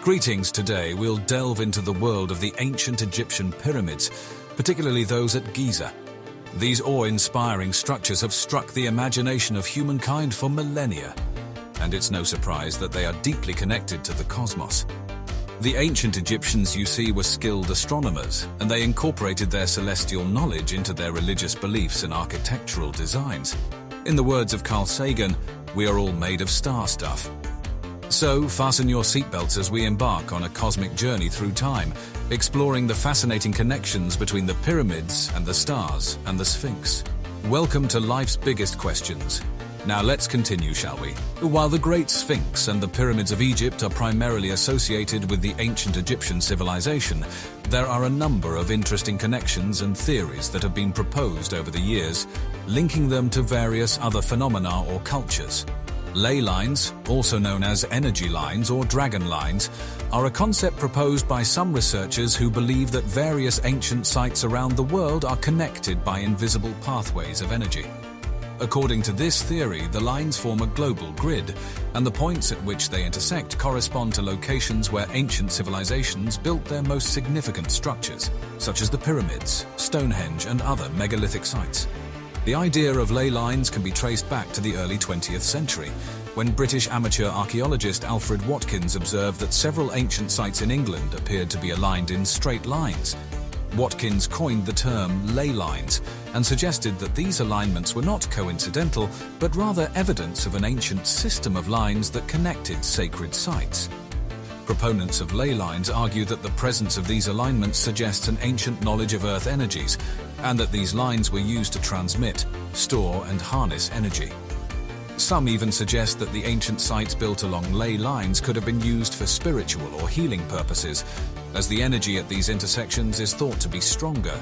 Greetings. Today we'll delve into the world of the ancient Egyptian pyramids, particularly those at Giza. These awe-inspiring structures have struck the imagination of humankind for millennia, and it's no surprise that they are deeply connected to the cosmos. The ancient Egyptians, you see, were skilled astronomers, and they incorporated their celestial knowledge into their religious beliefs and architectural designs. In the words of Carl Sagan, "We are all made of star stuff." So, fasten your seatbelts as we embark on a cosmic journey through time, exploring the fascinating connections between the pyramids and the stars and the Sphinx. Welcome to life's biggest questions. Now let's continue, shall we? While the Great Sphinx and the pyramids of Egypt are primarily associated with the ancient Egyptian civilization, there are a number of interesting connections and theories that have been proposed over the years, linking them to various other phenomena or cultures. Ley lines, also known as energy lines or dragon lines, are a concept proposed by some researchers who believe that various ancient sites around the world are connected by invisible pathways of energy. According to this theory, the lines form a global grid, and the points at which they intersect correspond to locations where ancient civilizations built their most significant structures, such as the pyramids, Stonehenge, and other megalithic sites. The idea of ley lines can be traced back to the early 20th century, when British amateur archaeologist Alfred Watkins observed that several ancient sites in England appeared to be aligned in straight lines. Watkins coined the term ley lines and suggested that these alignments were not coincidental, but rather evidence of an ancient system of lines that connected sacred sites. Proponents of ley lines argue that the presence of these alignments suggests an ancient knowledge of Earth energies, and that these lines were used to transmit, store, and harness energy. Some even suggest that the ancient sites built along ley lines could have been used for spiritual or healing purposes, as the energy at these intersections is thought to be stronger.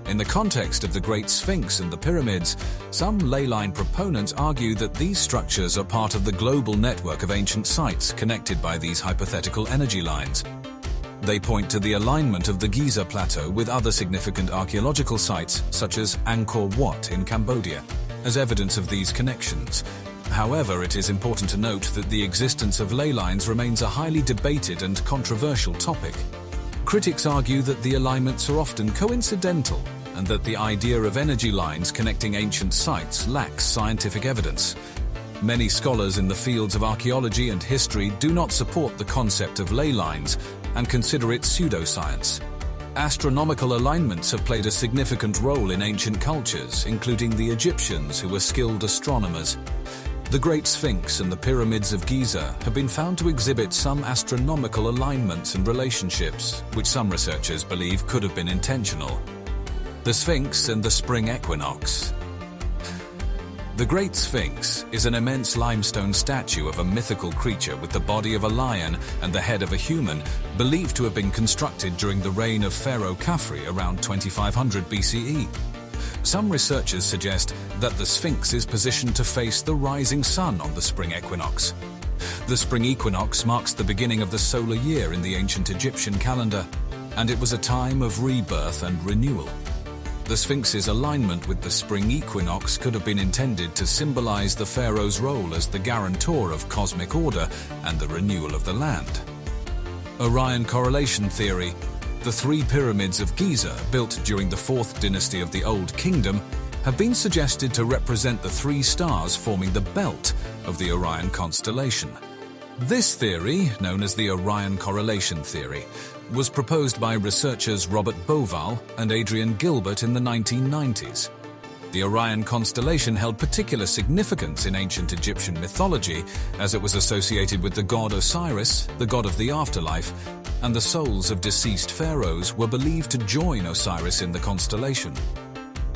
In the context of the Great Sphinx and the pyramids, some ley line proponents argue that these structures are part of the global network of ancient sites connected by these hypothetical energy lines. They point to the alignment of the Giza plateau with other significant archaeological sites, such as Angkor Wat in Cambodia, as evidence of these connections. However, it is important to note that the existence of ley lines remains a highly debated and controversial topic. Critics argue that the alignments are often coincidental, and that the idea of energy lines connecting ancient sites lacks scientific evidence. Many scholars in the fields of archaeology and history do not support the concept of ley lines and consider it pseudoscience. Astronomical alignments have played a significant role in ancient cultures, including the Egyptians, who were skilled astronomers. The Great Sphinx and the pyramids of Giza have been found to exhibit some astronomical alignments and relationships, which some researchers believe could have been intentional. The Sphinx and the spring equinox. The Great Sphinx is an immense limestone statue of a mythical creature with the body of a lion and the head of a human, believed to have been constructed during the reign of Pharaoh Khafre around 2500 BCE. Some researchers suggest that the Sphinx is positioned to face the rising sun on the spring equinox. The spring equinox marks the beginning of the solar year in the ancient Egyptian calendar, and it was a time of rebirth and renewal. The Sphinx's alignment with the spring equinox could have been intended to symbolize the pharaoh's role as the guarantor of cosmic order and the renewal of the land. Orion correlation theory. The three pyramids of Giza, built during the 4th dynasty of the Old Kingdom, have been suggested to represent the three stars forming the belt of the Orion constellation. This theory, known as the Orion correlation theory, was proposed by researchers Robert Bauval and Adrian Gilbert in the 1990s. The Orion constellation held particular significance in ancient Egyptian mythology, as it was associated with the god Osiris, the god of the afterlife, and the souls of deceased pharaohs were believed to join Osiris in the constellation.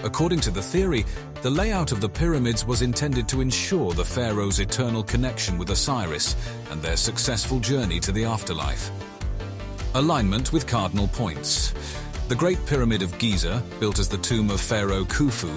According to the theory, the layout of the pyramids was intended to ensure the pharaoh's eternal connection with Osiris and their successful journey to the afterlife. Alignment with cardinal points. The Great Pyramid of Giza, built as the tomb of Pharaoh Khufu,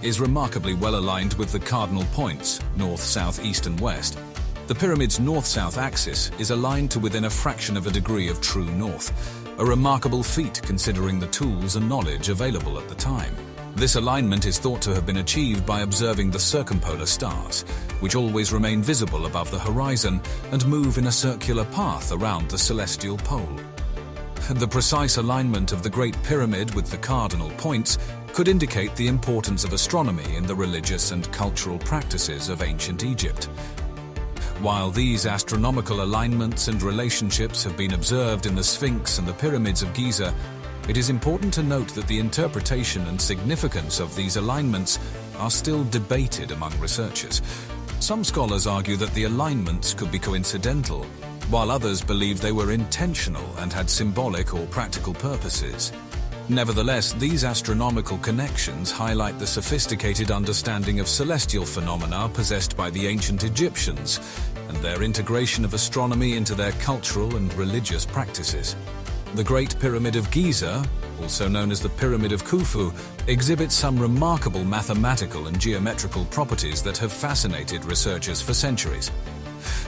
is remarkably well aligned with the cardinal points, north, south, east, and west. The pyramid's north-south axis is aligned to within a fraction of a degree of true north, a remarkable feat considering the tools and knowledge available at the time. This alignment is thought to have been achieved by observing the circumpolar stars, which always remain visible above the horizon and move in a circular path around the celestial pole. The precise alignment of the Great Pyramid with the cardinal points could indicate the importance of astronomy in the religious and cultural practices of ancient Egypt. While these astronomical alignments and relationships have been observed in the Sphinx and the pyramids of Giza, it is important to note that the interpretation and significance of these alignments are still debated among researchers. Some scholars argue that the alignments could be coincidental, while others believe they were intentional and had symbolic or practical purposes. Nevertheless, these astronomical connections highlight the sophisticated understanding of celestial phenomena possessed by the ancient Egyptians and their integration of astronomy into their cultural and religious practices. The Great Pyramid of Giza, also known as the Pyramid of Khufu, exhibits some remarkable mathematical and geometrical properties that have fascinated researchers for centuries.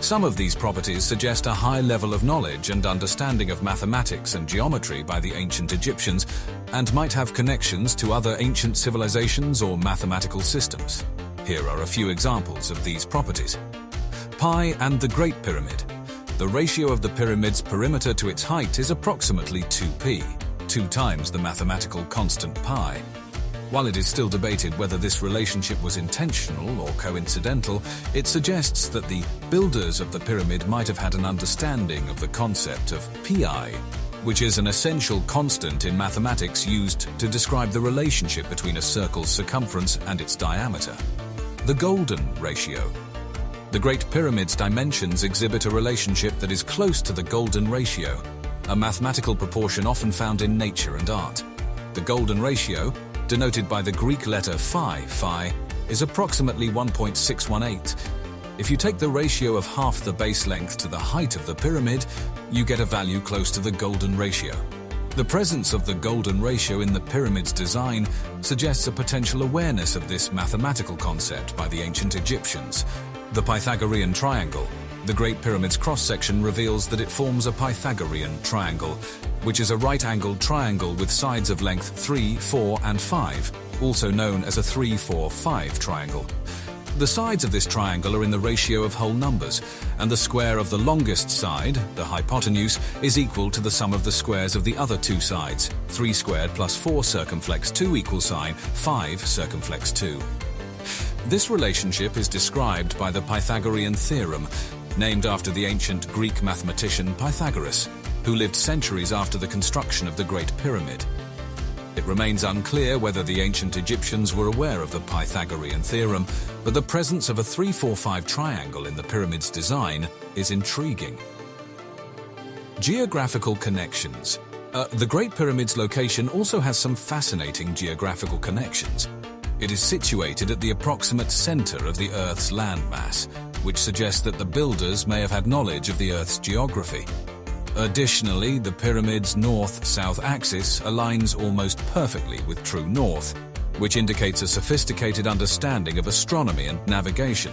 Some of these properties suggest a high level of knowledge and understanding of mathematics and geometry by the ancient Egyptians and might have connections to other ancient civilizations or mathematical systems. Here are a few examples of these properties. Pi and the Great Pyramid. The ratio of the pyramid's perimeter to its height is approximately 2p, 2 times the mathematical constant pi. While it is still debated whether this relationship was intentional or coincidental, it suggests that the builders of the pyramid might have had an understanding of the concept of pi, which is an essential constant in mathematics used to describe the relationship between a circle's circumference and its diameter. The Golden Ratio. The Great Pyramid's dimensions exhibit a relationship that is close to the Golden Ratio, a mathematical proportion often found in nature and art. The Golden Ratio, denoted by the Greek letter phi, is approximately 1.618. If you take the ratio of half the base length to the height of the pyramid, you get a value close to the Golden Ratio. The presence of the Golden Ratio in the pyramid's design suggests a potential awareness of this mathematical concept by the ancient Egyptians. The Pythagorean triangle. The Great Pyramid's cross-section reveals that it forms a Pythagorean triangle, which is a right-angled triangle with sides of length 3, 4, and 5, also known as a 3-4-5 triangle. The sides of this triangle are in the ratio of whole numbers, and the square of the longest side, the hypotenuse, is equal to the sum of the squares of the other two sides. 3 squared plus 4 circumflex 2 equals sign 5 circumflex 2. This relationship is described by the Pythagorean theorem, named after the ancient Greek mathematician Pythagoras, who lived centuries after the construction of the Great Pyramid. It remains unclear whether the ancient Egyptians were aware of the Pythagorean theorem, but the presence of a 3-4-5 triangle in the pyramid's design is intriguing. Geographical connections. The Great Pyramid's location also has some fascinating geographical connections. It is situated at the approximate center of the Earth's landmass, which suggests that the builders may have had knowledge of the Earth's geography. Additionally, the pyramid's north-south axis aligns almost perfectly with true north, which indicates a sophisticated understanding of astronomy and navigation.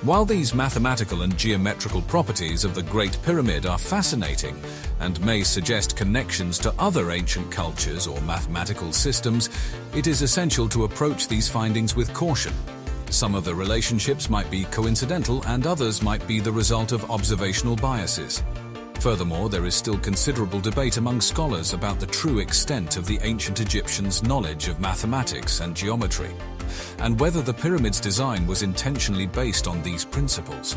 While these mathematical and geometrical properties of the Great Pyramid are fascinating and may suggest connections to other ancient cultures or mathematical systems, it is essential to approach these findings with caution. Some of the relationships might be coincidental and others might be the result of observational biases. Furthermore, there is still considerable debate among scholars about the true extent of the ancient Egyptians' knowledge of mathematics and geometry, and whether the pyramid's design was intentionally based on these principles.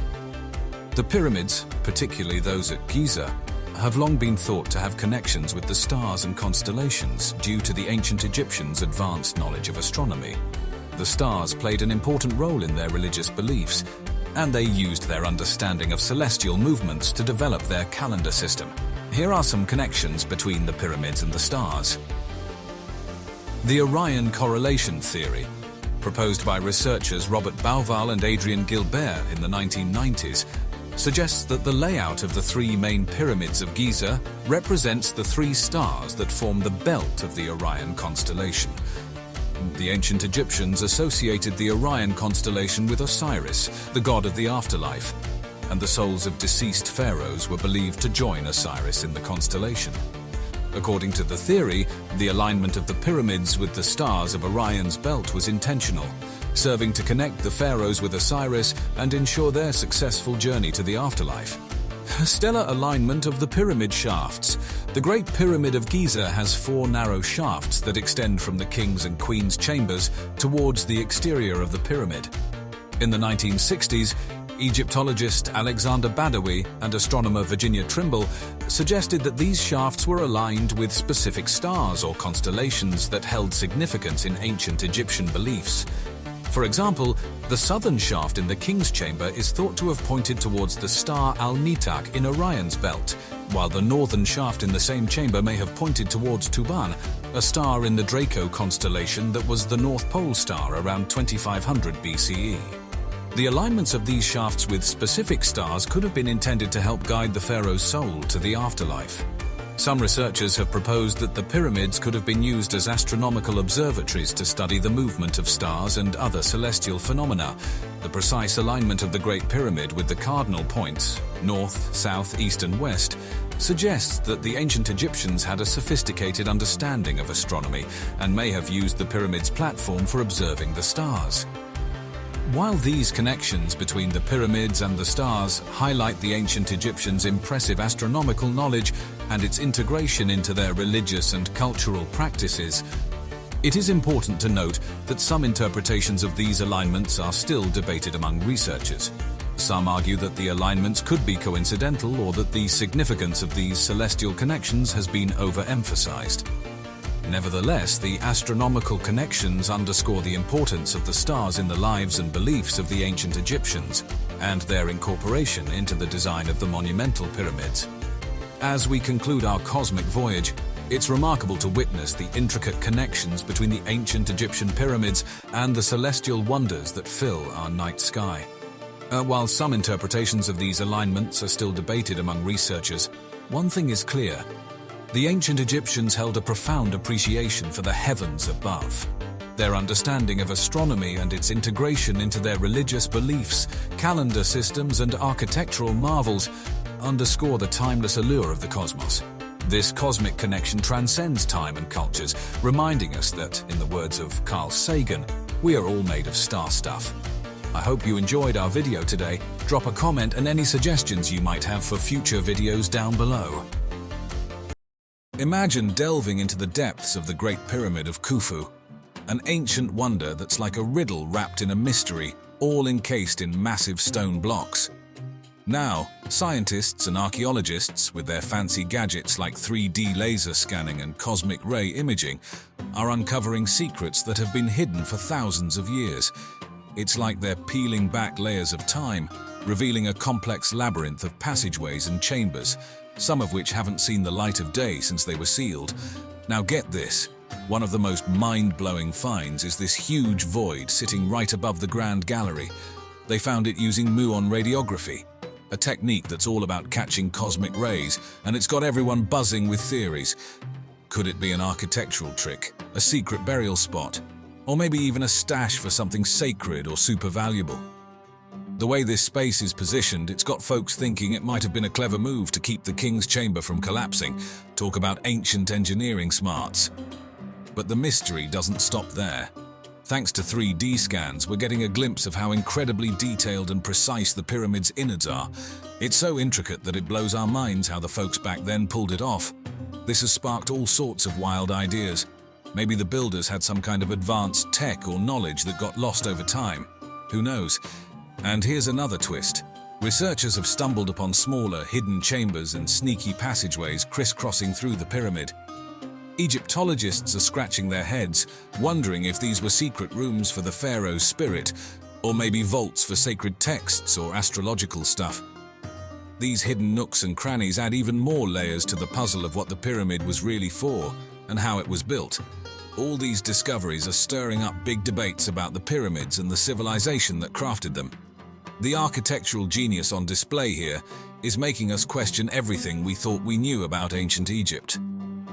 The pyramids, particularly those at Giza, have long been thought to have connections with the stars and constellations due to the ancient Egyptians' advanced knowledge of astronomy. The stars played an important role in their religious beliefs, and they used their understanding of celestial movements to develop their calendar system. Here are some connections between the pyramids and the stars. The Orion correlation theory, proposed by researchers Robert Bauval and Adrian Gilbert in the 1990s, suggests that the layout of the 3 main pyramids of Giza represents the 3 stars that form the belt of the Orion constellation. The ancient Egyptians associated the Orion constellation with Osiris, the god of the afterlife, and the souls of deceased pharaohs were believed to join Osiris in the constellation. According to the theory, the alignment of the pyramids with the stars of Orion's belt was intentional, serving to connect the pharaohs with Osiris and ensure their successful journey to the afterlife. Stellar alignment of the pyramid shafts. The Great Pyramid of Giza has 4 narrow shafts that extend from the king's and queen's chambers towards the exterior of the pyramid. In the 1960s, Egyptologist Alexander Badawi and astronomer Virginia Trimble suggested that these shafts were aligned with specific stars or constellations that held significance in ancient Egyptian beliefs. For example, the southern shaft in the king's chamber is thought to have pointed towards the star Al-Nitak in Orion's belt, while the northern shaft in the same chamber may have pointed towards Tuban, a star in the Draco constellation that was the North Pole star around 2500 BCE. The alignments of these shafts with specific stars could have been intended to help guide the pharaoh's soul to the afterlife. Some researchers have proposed that the pyramids could have been used as astronomical observatories to study the movement of stars and other celestial phenomena. The precise alignment of the Great Pyramid with the cardinal points, north, south, east and west, suggests that the ancient Egyptians had a sophisticated understanding of astronomy and may have used the pyramid's platform for observing the stars. While these connections between the pyramids and the stars highlight the ancient Egyptians' impressive astronomical knowledge and its integration into their religious and cultural practices, it is important to note that some interpretations of these alignments are still debated among researchers. Some argue that the alignments could be coincidental or that the significance of these celestial connections has been overemphasized. Nevertheless, the astronomical connections underscore the importance of the stars in the lives and beliefs of the ancient Egyptians and their incorporation into the design of the monumental pyramids. As we conclude our cosmic voyage, it's remarkable to witness the intricate connections between the ancient Egyptian pyramids and the celestial wonders that fill our night sky. While some interpretations of these alignments are still debated among researchers, one thing is clear. The ancient Egyptians held a profound appreciation for the heavens above. Their understanding of astronomy and its integration into their religious beliefs, calendar systems and architectural marvels underscore the timeless allure of the cosmos. This cosmic connection transcends time and cultures, reminding us that, in the words of Carl Sagan, we are all made of star stuff. I hope you enjoyed our video today. Drop a comment and any suggestions you might have for future videos down below. Imagine delving into the depths of the Great Pyramid of Khufu, an ancient wonder that's like a riddle wrapped in a mystery, all encased in massive stone blocks. Now, scientists and archaeologists, with their fancy gadgets like 3D laser scanning and cosmic ray imaging, are uncovering secrets that have been hidden for thousands of years. It's like they're peeling back layers of time, revealing a complex labyrinth of passageways and chambers, some of which haven't seen the light of day since they were sealed. Now get this, one of the most mind-blowing finds is this huge void sitting right above the Grand Gallery. They found it using muon radiography, a technique that's all about catching cosmic rays, and it's got everyone buzzing with theories. Could it be an architectural trick, a secret burial spot, or maybe even a stash for something sacred or super valuable? The way this space is positioned, it's got folks thinking it might have been a clever move to keep the king's chamber from collapsing. Talk about ancient engineering smarts. But the mystery doesn't stop there. Thanks to 3D scans, we're getting a glimpse of how incredibly detailed and precise the pyramid's innards are. It's so intricate that it blows our minds how the folks back then pulled it off. This has sparked all sorts of wild ideas. Maybe the builders had some kind of advanced tech or knowledge that got lost over time. Who knows? And here's another twist. Researchers have stumbled upon smaller, hidden chambers and sneaky passageways crisscrossing through the pyramid. Egyptologists are scratching their heads, wondering if these were secret rooms for the pharaoh's spirit, or maybe vaults for sacred texts or astrological stuff. These hidden nooks and crannies add even more layers to the puzzle of what the pyramid was really for and how it was built. All these discoveries are stirring up big debates about the pyramids and the civilization that crafted them. The architectural genius on display here is making us question everything we thought we knew about ancient Egypt.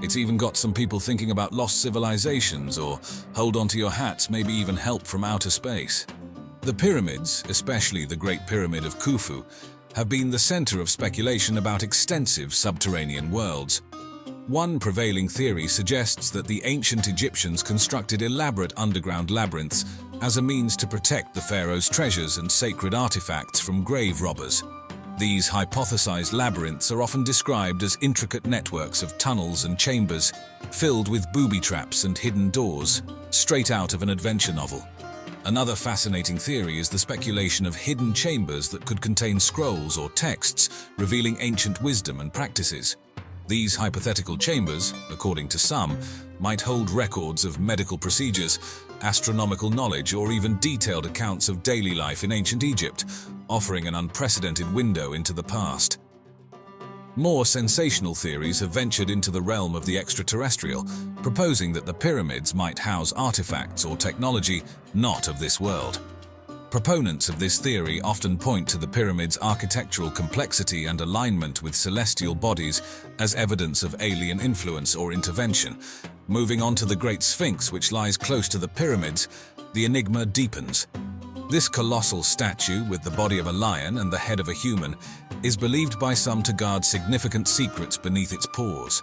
It's even got some people thinking about lost civilizations or hold on to your hats, maybe even help from outer space. The pyramids, especially the Great Pyramid of Khufu, have been the center of speculation about extensive subterranean worlds. One prevailing theory suggests that the ancient Egyptians constructed elaborate underground labyrinths as a means to protect the pharaoh's treasures and sacred artifacts from grave robbers. These hypothesized labyrinths are often described as intricate networks of tunnels and chambers filled with booby traps and hidden doors, straight out of an adventure novel. Another fascinating theory is the speculation of hidden chambers that could contain scrolls or texts revealing ancient wisdom and practices. These hypothetical chambers, according to some, might hold records of medical procedures, astronomical knowledge, or even detailed accounts of daily life in ancient Egypt, offering an unprecedented window into the past. More sensational theories have ventured into the realm of the extraterrestrial, proposing that the pyramids might house artifacts or technology not of this world. Proponents of this theory often point to the pyramids' architectural complexity and alignment with celestial bodies as evidence of alien influence or intervention. Moving on to the Great Sphinx, which lies close to the pyramids, the enigma deepens. This colossal statue, with the body of a lion and the head of a human, is believed by some to guard significant secrets beneath its paws.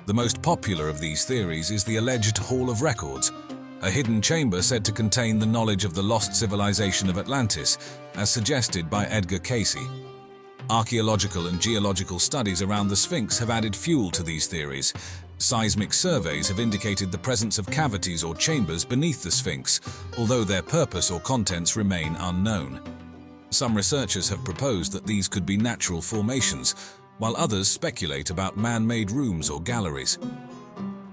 The most popular of these theories is the alleged Hall of Records, a hidden chamber said to contain the knowledge of the lost civilization of Atlantis, as suggested by Edgar Cayce. Archaeological and geological studies around the Sphinx have added fuel to these theories. Seismic surveys have indicated the presence of cavities or chambers beneath the Sphinx, although their purpose or contents remain unknown. Some researchers have proposed that these could be natural formations, while others speculate about man-made rooms or galleries.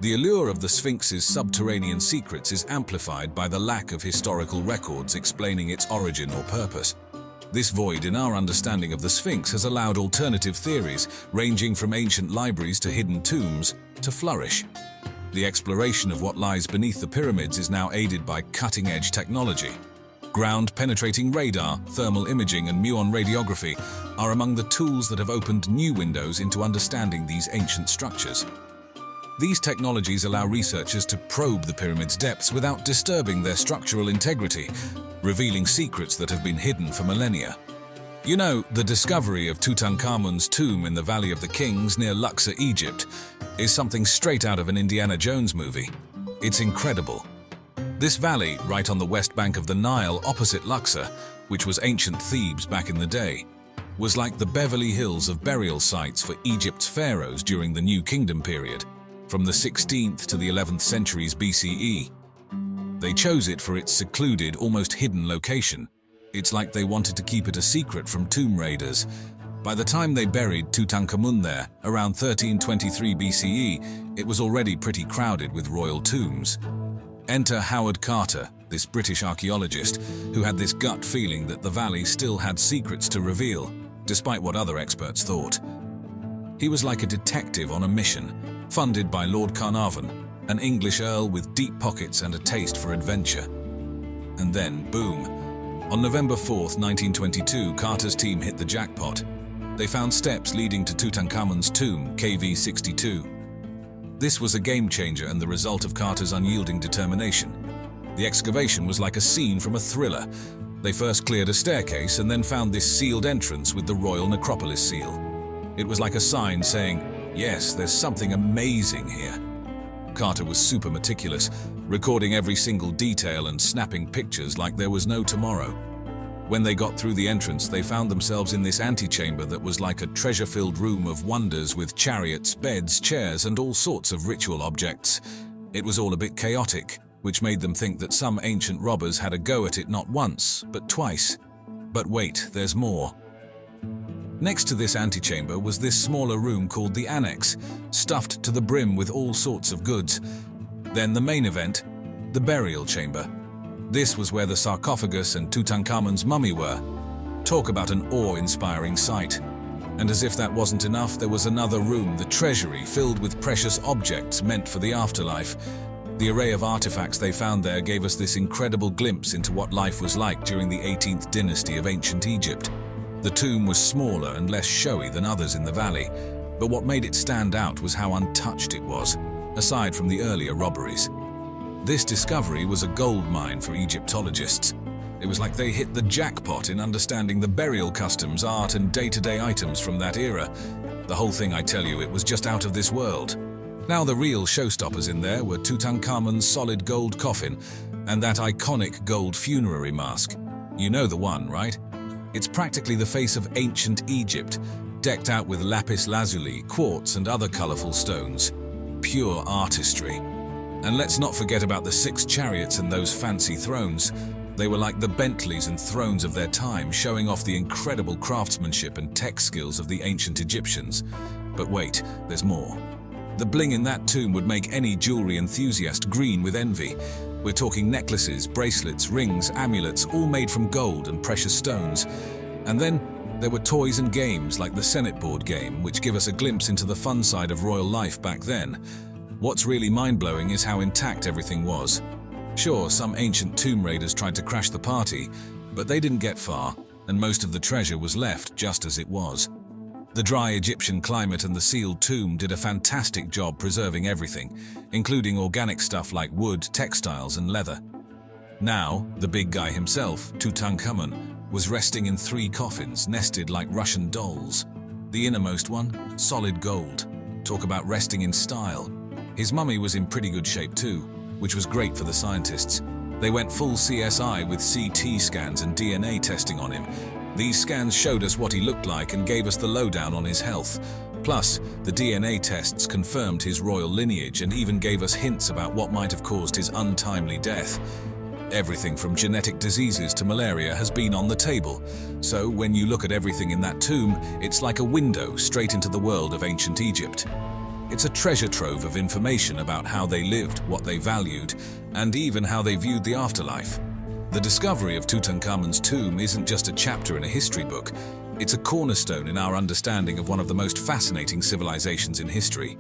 The allure of the Sphinx's subterranean secrets is amplified by the lack of historical records explaining its origin or purpose. This void in our understanding of the Sphinx has allowed alternative theories, ranging from ancient libraries to hidden tombs, to flourish. The exploration of what lies beneath the pyramids is now aided by cutting-edge technology. Ground-penetrating radar, thermal imaging, and muon radiography are among the tools that have opened new windows into understanding these ancient structures. These technologies allow researchers to probe the pyramid's depths without disturbing their structural integrity, revealing secrets that have been hidden for millennia. You know, the discovery of Tutankhamun's tomb in the Valley of the Kings near Luxor, Egypt, is something straight out of an Indiana Jones movie. It's incredible. This valley, right on the west bank of the Nile opposite Luxor, which was ancient Thebes back in the day, was like the Beverly Hills of burial sites for Egypt's pharaohs during the New Kingdom period, from the 16th to the 11th centuries BCE. They chose it for its secluded, almost hidden location. It's like they wanted to keep it a secret from tomb raiders. By the time they buried Tutankhamun there, around 1323 BCE, it was already pretty crowded with royal tombs. Enter Howard Carter, this British archaeologist, who had this gut feeling that the valley still had secrets to reveal, despite what other experts thought. He was like a detective on a mission, funded by Lord Carnarvon, an English earl with deep pockets and a taste for adventure. And then, boom. On November 4th, 1922, Carter's team hit the jackpot. They found steps leading to Tutankhamun's tomb, KV-62. This was a game-changer and the result of Carter's unyielding determination. The excavation was like a scene from a thriller. They first cleared a staircase and then found this sealed entrance with the Royal Necropolis seal. It was like a sign saying, yes, there's something amazing here. Carter was super meticulous, recording every single detail and snapping pictures like there was no tomorrow. When they got through the entrance, they found themselves in this antechamber that was like a treasure-filled room of wonders with chariots, beds, chairs, and all sorts of ritual objects. It was all a bit chaotic, which made them think that some ancient robbers had a go at it not once, but twice. But wait, there's more. Next to this antechamber was this smaller room called the Annex, stuffed to the brim with all sorts of goods. Then the main event, the burial chamber. This was where the sarcophagus and Tutankhamun's mummy were. Talk about an awe-inspiring sight. And as if that wasn't enough, there was another room, the treasury, filled with precious objects meant for the afterlife. The array of artifacts they found there gave us this incredible glimpse into what life was like during the 18th dynasty of ancient Egypt. The tomb was smaller and less showy than others in the valley, but what made it stand out was how untouched it was, aside from the earlier robberies. This discovery was a gold mine for Egyptologists. It was like they hit the jackpot in understanding the burial customs, art, and day-to-day items from that era. The whole thing, I tell you, it was just out of this world. Now, the real showstoppers in there were Tutankhamun's solid gold coffin and that iconic gold funerary mask. You know the one, right? It's practically the face of ancient Egypt, decked out with lapis lazuli, quartz, and other colorful stones. Pure artistry. And let's not forget about the 6 chariots and those fancy thrones. They were like the Bentleys and thrones of their time, showing off the incredible craftsmanship and tech skills of the ancient Egyptians. But wait, there's more. The bling in that tomb would make any jewelry enthusiast green with envy. We're talking necklaces, bracelets, rings, amulets, all made from gold and precious stones. And then there were toys and games like the Senate board game, which give us a glimpse into the fun side of royal life back then. What's really mind-blowing is how intact everything was. Sure, some ancient tomb raiders tried to crash the party, but they didn't get far, and most of the treasure was left just as it was. The dry Egyptian climate and the sealed tomb did a fantastic job preserving everything, including organic stuff like wood, textiles, and leather. Now, the big guy himself, Tutankhamun, was resting in 3 coffins nested like Russian dolls. The innermost one, solid gold. Talk about resting in style. His mummy was in pretty good shape too, which was great for the scientists. They went full CSI with CT scans and DNA testing on him. These scans showed us what he looked like and gave us the lowdown on his health. Plus, the DNA tests confirmed his royal lineage and even gave us hints about what might have caused his untimely death. Everything from genetic diseases to malaria has been on the table. So when you look at everything in that tomb, it's like a window straight into the world of ancient Egypt. It's a treasure trove of information about how they lived, what they valued, and even how they viewed the afterlife. The discovery of Tutankhamun's tomb isn't just a chapter in a history book, it's a cornerstone in our understanding of one of the most fascinating civilizations in history.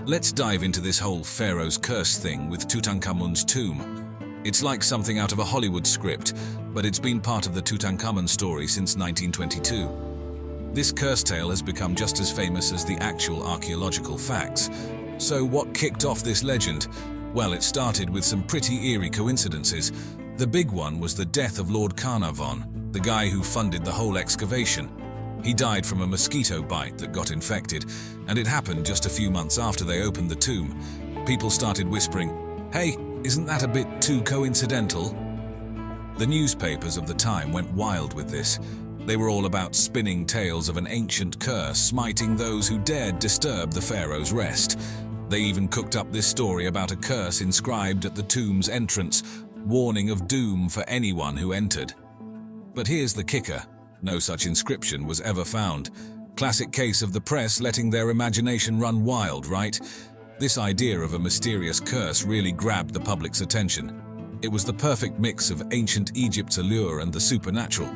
Let's dive into this whole pharaoh's curse thing with Tutankhamun's tomb. It's like something out of a Hollywood script, but it's been part of the Tutankhamun story since 1922. This curse tale has become just as famous as the actual archaeological facts. So what kicked off this legend? Well, it started with some pretty eerie coincidences. The big one was the death of Lord Carnarvon, the guy who funded the whole excavation. He died from a mosquito bite that got infected, and it happened just a few months after they opened the tomb. People started whispering, "Hey, isn't that a bit too coincidental?" The newspapers of the time went wild with this. They were all about spinning tales of an ancient curse smiting those who dared disturb the pharaoh's rest. They even cooked up this story about a curse inscribed at the tomb's entrance, warning of doom for anyone who entered. But here's the kicker. No such inscription was ever found. Classic case of the press letting their imagination run wild, right? This idea of a mysterious curse really grabbed the public's attention. It was the perfect mix of ancient Egypt's allure and the supernatural.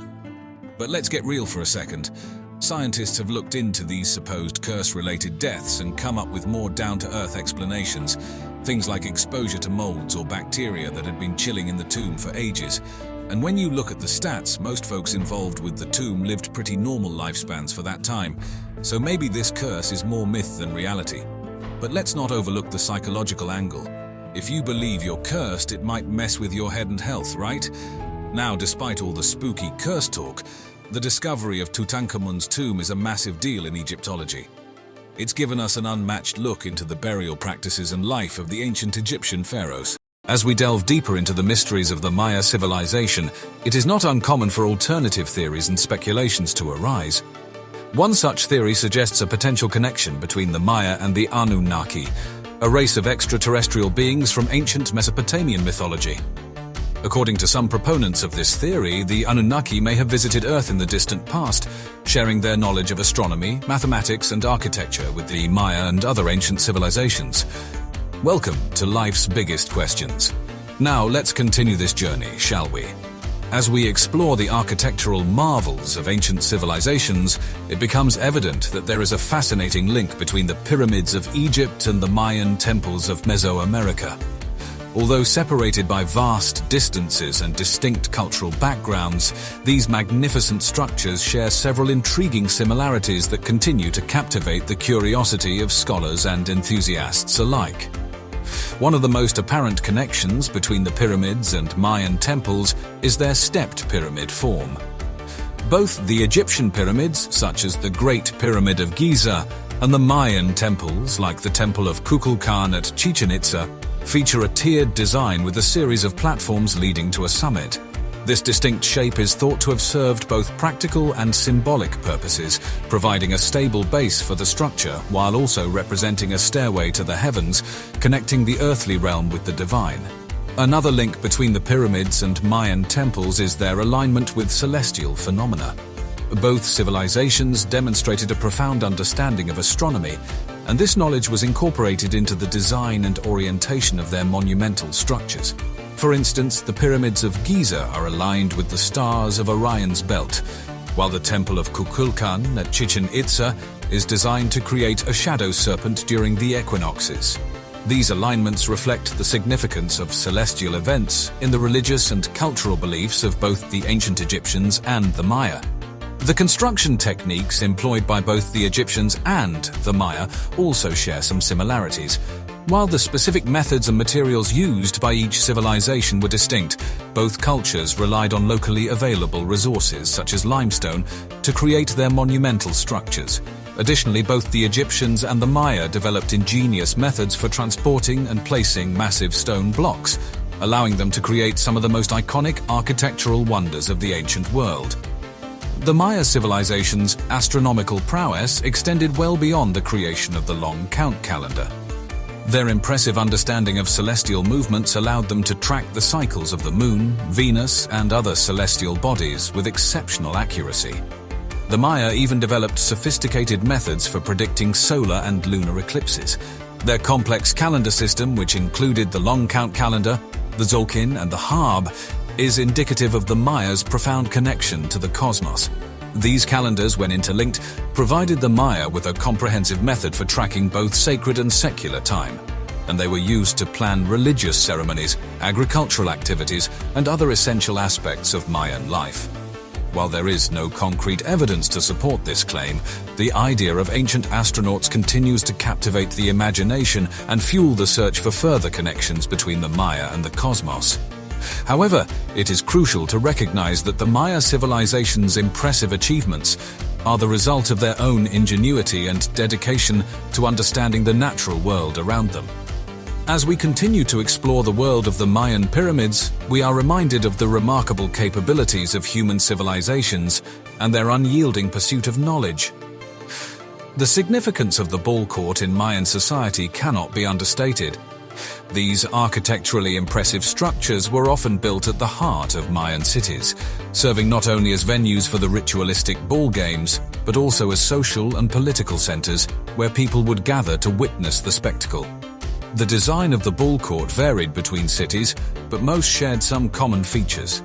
But let's get real for a second. Scientists have looked into these supposed curse-related deaths and come up with more down-to-earth explanations. Things like exposure to molds or bacteria that had been chilling in the tomb for ages. And when you look at the stats, most folks involved with the tomb lived pretty normal lifespans for that time. So maybe this curse is more myth than reality. But let's not overlook the psychological angle. If you believe you're cursed, it might mess with your head and health, right? Now, despite all the spooky curse talk, the discovery of Tutankhamun's tomb is a massive deal in Egyptology. It's given us an unmatched look into the burial practices and life of the ancient Egyptian pharaohs. As we delve deeper into the mysteries of the Maya civilization, it is not uncommon for alternative theories and speculations to arise. One such theory suggests a potential connection between the Maya and the Anunnaki, a race of extraterrestrial beings from ancient Mesopotamian mythology. According to some proponents of this theory, the Anunnaki may have visited Earth in the distant past, sharing their knowledge of astronomy, mathematics, and architecture with the Maya and other ancient civilizations. Welcome to life's biggest questions. Now let's continue this journey, shall we? As we explore the architectural marvels of ancient civilizations, it becomes evident that there is a fascinating link between the pyramids of Egypt and the Mayan temples of Mesoamerica. Although separated by vast distances and distinct cultural backgrounds, these magnificent structures share several intriguing similarities that continue to captivate the curiosity of scholars and enthusiasts alike. One of the most apparent connections between the pyramids and Mayan temples is their stepped pyramid form. Both the Egyptian pyramids, such as the Great Pyramid of Giza, And the Mayan temples, like the Temple of Kukulkan at Chichen Itza, feature a tiered design with a series of platforms leading to a summit. This distinct shape is thought to have served both practical and symbolic purposes, providing a stable base for the structure while also representing a stairway to the heavens, connecting the earthly realm with the divine. Another link between the pyramids and Mayan temples is their alignment with celestial phenomena. Both civilizations demonstrated a profound understanding of astronomy, and this knowledge was incorporated into the design and orientation of their monumental structures. For instance, the pyramids of Giza are aligned with the stars of Orion's belt, while the Temple of Kukulkan at Chichen Itza is designed to create a shadow serpent during the equinoxes. These alignments reflect the significance of celestial events in the religious and cultural beliefs of both the ancient Egyptians and the Maya. The construction techniques employed by both the Egyptians and the Maya also share some similarities. While the specific methods and materials used by each civilization were distinct, both cultures relied on locally available resources such as limestone to create their monumental structures. Additionally, both the Egyptians and the Maya developed ingenious methods for transporting and placing massive stone blocks, allowing them to create some of the most iconic architectural wonders of the ancient world. The Maya civilization's astronomical prowess extended well beyond the creation of the long count calendar. Their impressive understanding of celestial movements allowed them to track the cycles of the Moon, Venus, and other celestial bodies with exceptional accuracy. The Maya even developed sophisticated methods for predicting solar and lunar eclipses. Their complex calendar system, which included the long count calendar, the Tzolk'in, and the Hab, is indicative of the Maya's profound connection to the cosmos. These calendars, when interlinked, provided the Maya with a comprehensive method for tracking both sacred and secular time, and they were used to plan religious ceremonies, agricultural activities, and other essential aspects of Mayan life. While there is no concrete evidence to support this claim, the idea of ancient astronauts continues to captivate the imagination and fuel the search for further connections between the Maya and the cosmos. However, it is crucial to recognize that the Maya civilization's impressive achievements are the result of their own ingenuity and dedication to understanding the natural world around them. As we continue to explore the world of the Mayan pyramids, we are reminded of the remarkable capabilities of human civilizations and their unyielding pursuit of knowledge. The significance of the ball court in Mayan society cannot be understated. These architecturally impressive structures were often built at the heart of Mayan cities, serving not only as venues for the ritualistic ball games, but also as social and political centers where people would gather to witness the spectacle. The design of the ball court varied between cities, but most shared some common features.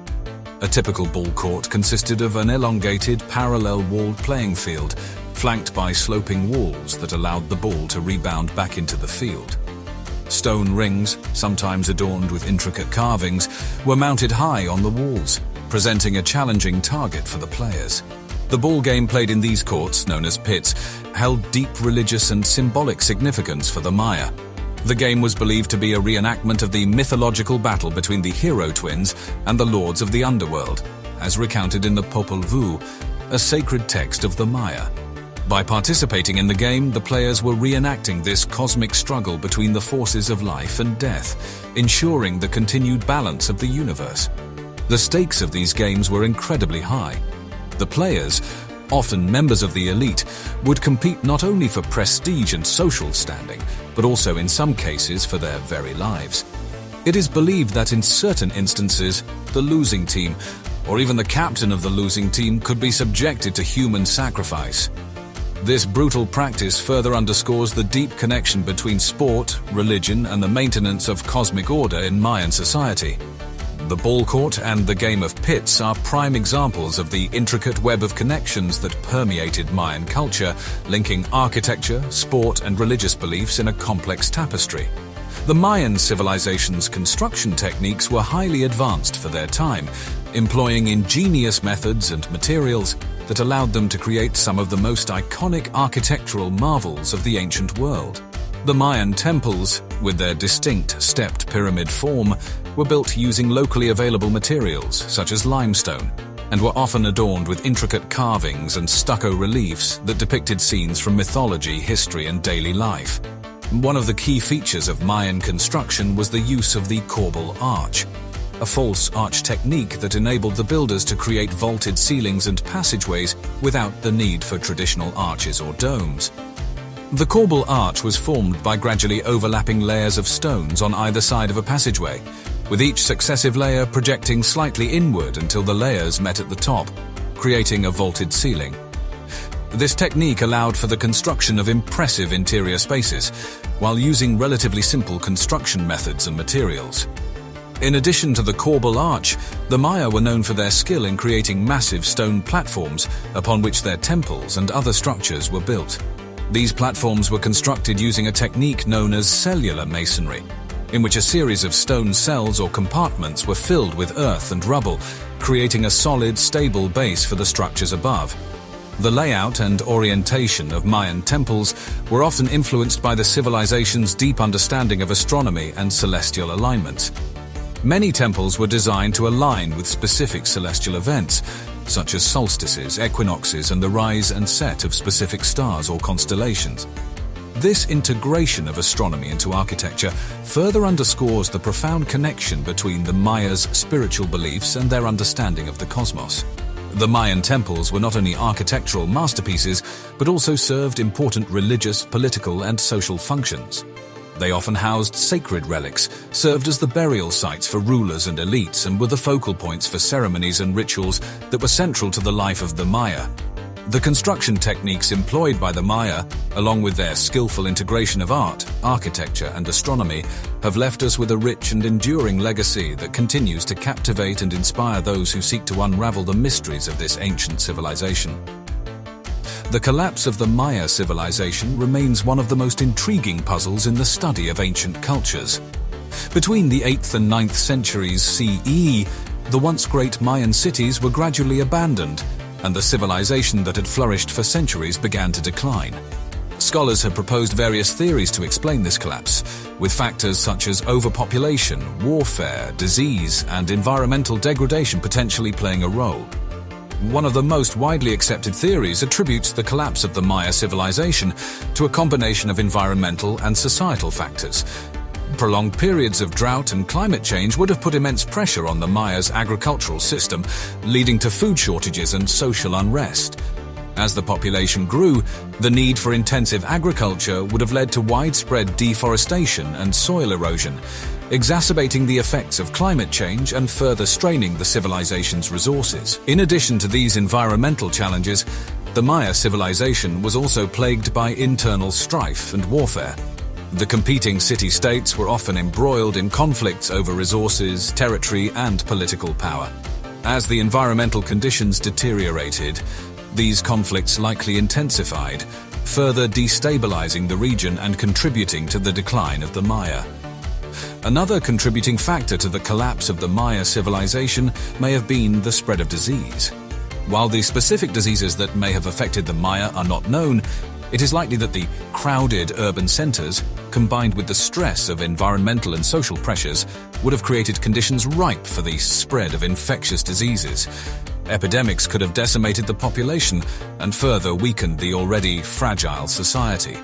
A typical ball court consisted of an elongated, parallel-walled playing field, flanked by sloping walls that allowed the ball to rebound back into the field. Stone rings, sometimes adorned with intricate carvings, were mounted high on the walls, presenting a challenging target for the players. The ball game played in these courts, known as pits, held deep religious and symbolic significance for the Maya. The game was believed to be a reenactment of the mythological battle between the hero twins and the lords of the underworld, as recounted in the Popol Vuh, a sacred text of the Maya. By participating in the game, the players were reenacting this cosmic struggle between the forces of life and death, ensuring the continued balance of the universe. The stakes of these games were incredibly high. The players, often members of the elite, would compete not only for prestige and social standing, but also in some cases for their very lives. It is believed that in certain instances, the losing team, or even the captain of the losing team, could be subjected to human sacrifice. This brutal practice further underscores the deep connection between sport, religion, and the maintenance of cosmic order in Mayan society. The ball court and the game of pits are prime examples of the intricate web of connections that permeated Mayan culture, linking architecture, sport, and religious beliefs in a complex tapestry. The Mayan civilization's construction techniques were highly advanced for their time, employing ingenious methods and materials that allowed them to create some of the most iconic architectural marvels of the ancient world. The Mayan temples, with their distinct stepped pyramid form, were built using locally available materials such as limestone, and were often adorned with intricate carvings and stucco reliefs that depicted scenes from mythology, history, and daily life. One of the key features of Mayan construction was the use of the corbel arch, a false arch technique that enabled the builders to create vaulted ceilings and passageways without the need for traditional arches or domes. The corbel arch was formed by gradually overlapping layers of stones on either side of a passageway, with each successive layer projecting slightly inward until the layers met at the top, creating a vaulted ceiling. This technique allowed for the construction of impressive interior spaces, while using relatively simple construction methods and materials. In addition to the corbel arch, the Maya were known for their skill in creating massive stone platforms upon which their temples and other structures were built. These platforms were constructed using a technique known as cellular masonry, in which a series of stone cells or compartments were filled with earth and rubble, creating a solid, stable base for the structures above. The layout and orientation of Mayan temples were often influenced by the civilization's deep understanding of astronomy and celestial alignments. Many temples were designed to align with specific celestial events, such as solstices, equinoxes, and the rise and set of specific stars or constellations. This integration of astronomy into architecture further underscores the profound connection between the Mayas' spiritual beliefs and their understanding of the cosmos. The Mayan temples were not only architectural masterpieces, but also served important religious, political, and social functions. They often housed sacred relics, served as the burial sites for rulers and elites, and were the focal points for ceremonies and rituals that were central to the life of the Maya. The construction techniques employed by the Maya, along with their skillful integration of art, architecture, and astronomy, have left us with a rich and enduring legacy that continues to captivate and inspire those who seek to unravel the mysteries of this ancient civilization. The collapse of the Maya civilization remains one of the most intriguing puzzles in the study of ancient cultures. Between the 8th and 9th centuries CE, the once great Mayan cities were gradually abandoned, and the civilization that had flourished for centuries began to decline. Scholars have proposed various theories to explain this collapse, with factors such as overpopulation, warfare, disease, and environmental degradation potentially playing a role. One of the most widely accepted theories attributes the collapse of the Maya civilization to a combination of environmental and societal factors. Prolonged periods of drought and climate change would have put immense pressure on the Maya's agricultural system, leading to food shortages and social unrest. As the population grew, the need for intensive agriculture would have led to widespread deforestation and soil erosion, exacerbating the effects of climate change and further straining the civilization's resources. In addition to these environmental challenges, the Maya civilization was also plagued by internal strife and warfare. The competing city-states were often embroiled in conflicts over resources, territory, and political power. As the environmental conditions deteriorated, these conflicts likely intensified, further destabilizing the region and contributing to the decline of the Maya. Another contributing factor to the collapse of the Maya civilization may have been the spread of disease. While the specific diseases that may have affected the Maya are not known, it is likely that the crowded urban centers, combined with the stress of environmental and social pressures, would have created conditions ripe for the spread of infectious diseases. Epidemics could have decimated the population and further weakened the already fragile society.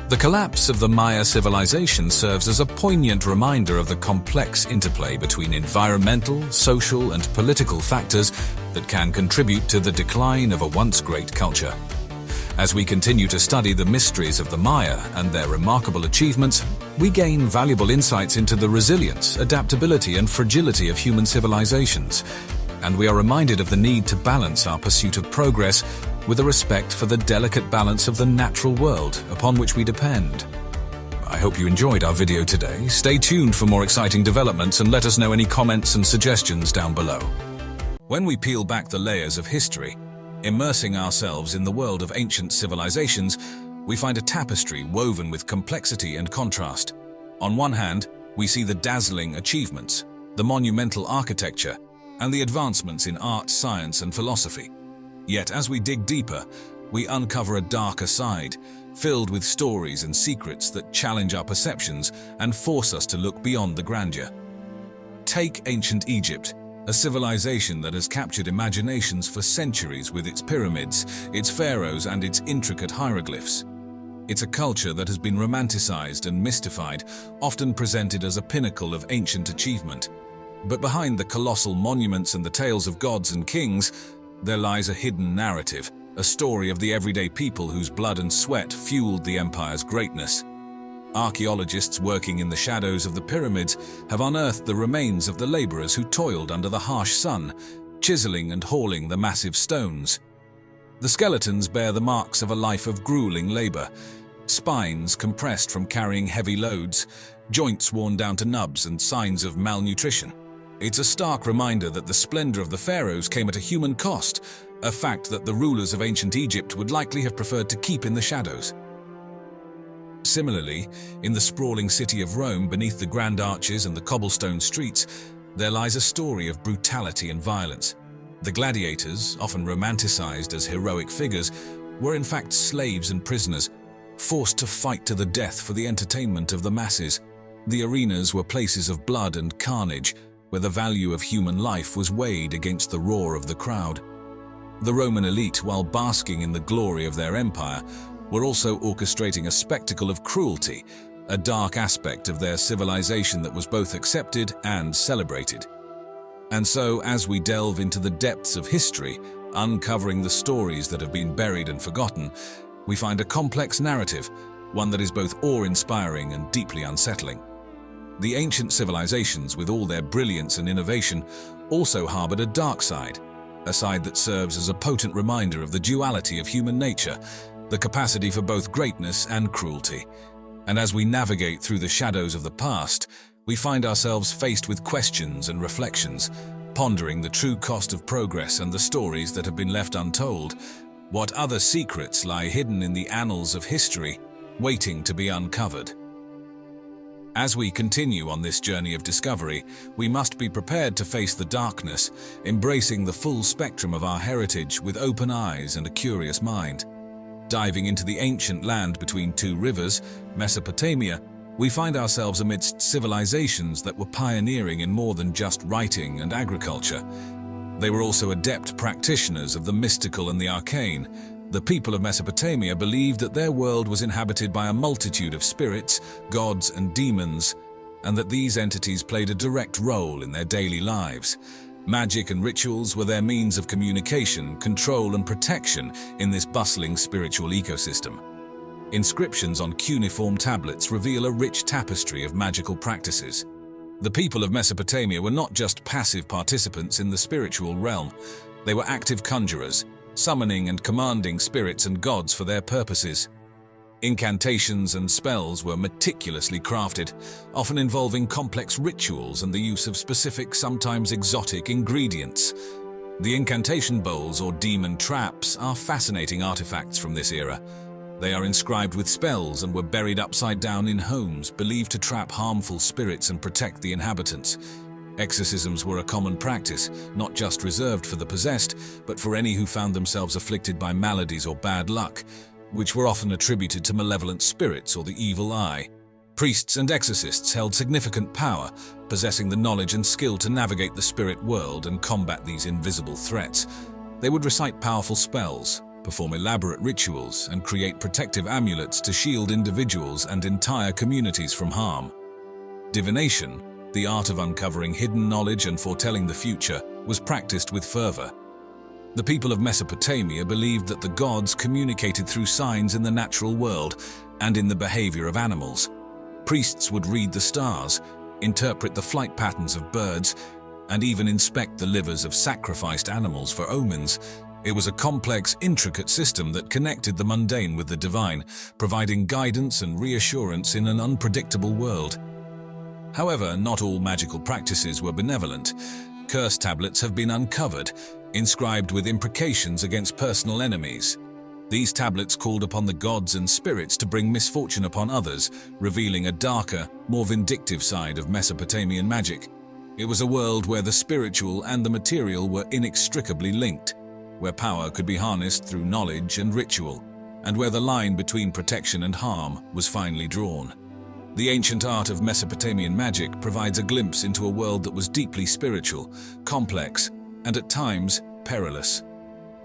The collapse of the Maya civilization serves as a poignant reminder of the complex interplay between environmental, social, and political factors that can contribute to the decline of a once great culture. As we continue to study the mysteries of the Maya and their remarkable achievements, we gain valuable insights into the resilience, adaptability, and fragility of human civilizations. And we are reminded of the need to balance our pursuit of progress with a respect for the delicate balance of the natural world upon which we depend. I hope you enjoyed our video today. Stay tuned for more exciting developments and let us know any comments and suggestions down below. When we peel back the layers of history, immersing ourselves in the world of ancient civilizations, we find a tapestry woven with complexity and contrast. On one hand, we see the dazzling achievements, the monumental architecture, and the advancements in art, science, and philosophy. Yet as we dig deeper, we uncover a darker side, filled with stories and secrets that challenge our perceptions and force us to look beyond the grandeur. Take ancient Egypt, a civilization that has captured imaginations for centuries with its pyramids, its pharaohs, and its intricate hieroglyphs. It's a culture that has been romanticized and mystified, often presented as a pinnacle of ancient achievement. But behind the colossal monuments and the tales of gods and kings, there lies a hidden narrative, a story of the everyday people whose blood and sweat fueled the empire's greatness. Archaeologists working in the shadows of the pyramids have unearthed the remains of the laborers who toiled under the harsh sun, chiseling and hauling the massive stones. The skeletons bear the marks of a life of grueling labor, spines compressed from carrying heavy loads, joints worn down to nubs, and signs of malnutrition. It's a stark reminder that the splendor of the pharaohs came at a human cost, a fact that the rulers of ancient Egypt would likely have preferred to keep in the shadows. Similarly, in the sprawling city of Rome, beneath the grand arches and the cobblestone streets, there lies a story of brutality and violence. The gladiators, often romanticized as heroic figures, were in fact slaves and prisoners, forced to fight to the death for the entertainment of the masses. The arenas were places of blood and carnage, where the value of human life was weighed against the roar of the crowd. The Roman elite, while basking in the glory of their empire, were also orchestrating a spectacle of cruelty, a dark aspect of their civilization that was both accepted and celebrated. And so, as we delve into the depths of history, uncovering the stories that have been buried and forgotten, we find a complex narrative, one that is both awe-inspiring and deeply unsettling. The ancient civilizations, with all their brilliance and innovation, also harbored a dark side, a side that serves as a potent reminder of the duality of human nature, the capacity for both greatness and cruelty. And as we navigate through the shadows of the past, we find ourselves faced with questions and reflections, pondering the true cost of progress and the stories that have been left untold. What other secrets lie hidden in the annals of history, waiting to be uncovered? As we continue on this journey of discovery, we must be prepared to face the darkness, embracing the full spectrum of our heritage with open eyes and a curious mind. Diving into the ancient land between two rivers, Mesopotamia, we find ourselves amidst civilizations that were pioneering in more than just writing and agriculture. They were also adept practitioners of the mystical and the arcane. The people of Mesopotamia believed that their world was inhabited by a multitude of spirits, gods, and demons, and that these entities played a direct role in their daily lives. Magic and rituals were their means of communication, control, and protection in this bustling spiritual ecosystem. Inscriptions on cuneiform tablets reveal a rich tapestry of magical practices. The people of Mesopotamia were not just passive participants in the spiritual realm. They were active conjurers, summoning and commanding spirits and gods for their purposes. Incantations and spells were meticulously crafted, often involving complex rituals and the use of specific, sometimes exotic ingredients. The incantation bowls, or demon traps, are fascinating artifacts from this era. They are inscribed with spells and were buried upside down in homes, believed to trap harmful spirits and protect the inhabitants. Exorcisms were a common practice, not just reserved for the possessed, but for any who found themselves afflicted by maladies or bad luck, which were often attributed to malevolent spirits or the evil eye. Priests and exorcists held significant power, possessing the knowledge and skill to navigate the spirit world and combat these invisible threats. They would recite powerful spells, perform elaborate rituals, and create protective amulets to shield individuals and entire communities from harm. Divination, the art of uncovering hidden knowledge and foretelling the future, was practiced with fervor. The people of Mesopotamia believed that the gods communicated through signs in the natural world and in the behavior of animals. Priests would read the stars, interpret the flight patterns of birds, and even inspect the livers of sacrificed animals for omens. It was a complex, intricate system that connected the mundane with the divine, providing guidance and reassurance in an unpredictable world. However, not all magical practices were benevolent. Curse tablets have been uncovered, inscribed with imprecations against personal enemies. These tablets called upon the gods and spirits to bring misfortune upon others, revealing a darker, more vindictive side of Mesopotamian magic. It was a world where the spiritual and the material were inextricably linked, where power could be harnessed through knowledge and ritual, and where the line between protection and harm was finely drawn. The ancient art of Mesopotamian magic provides a glimpse into a world that was deeply spiritual, complex, and at times perilous.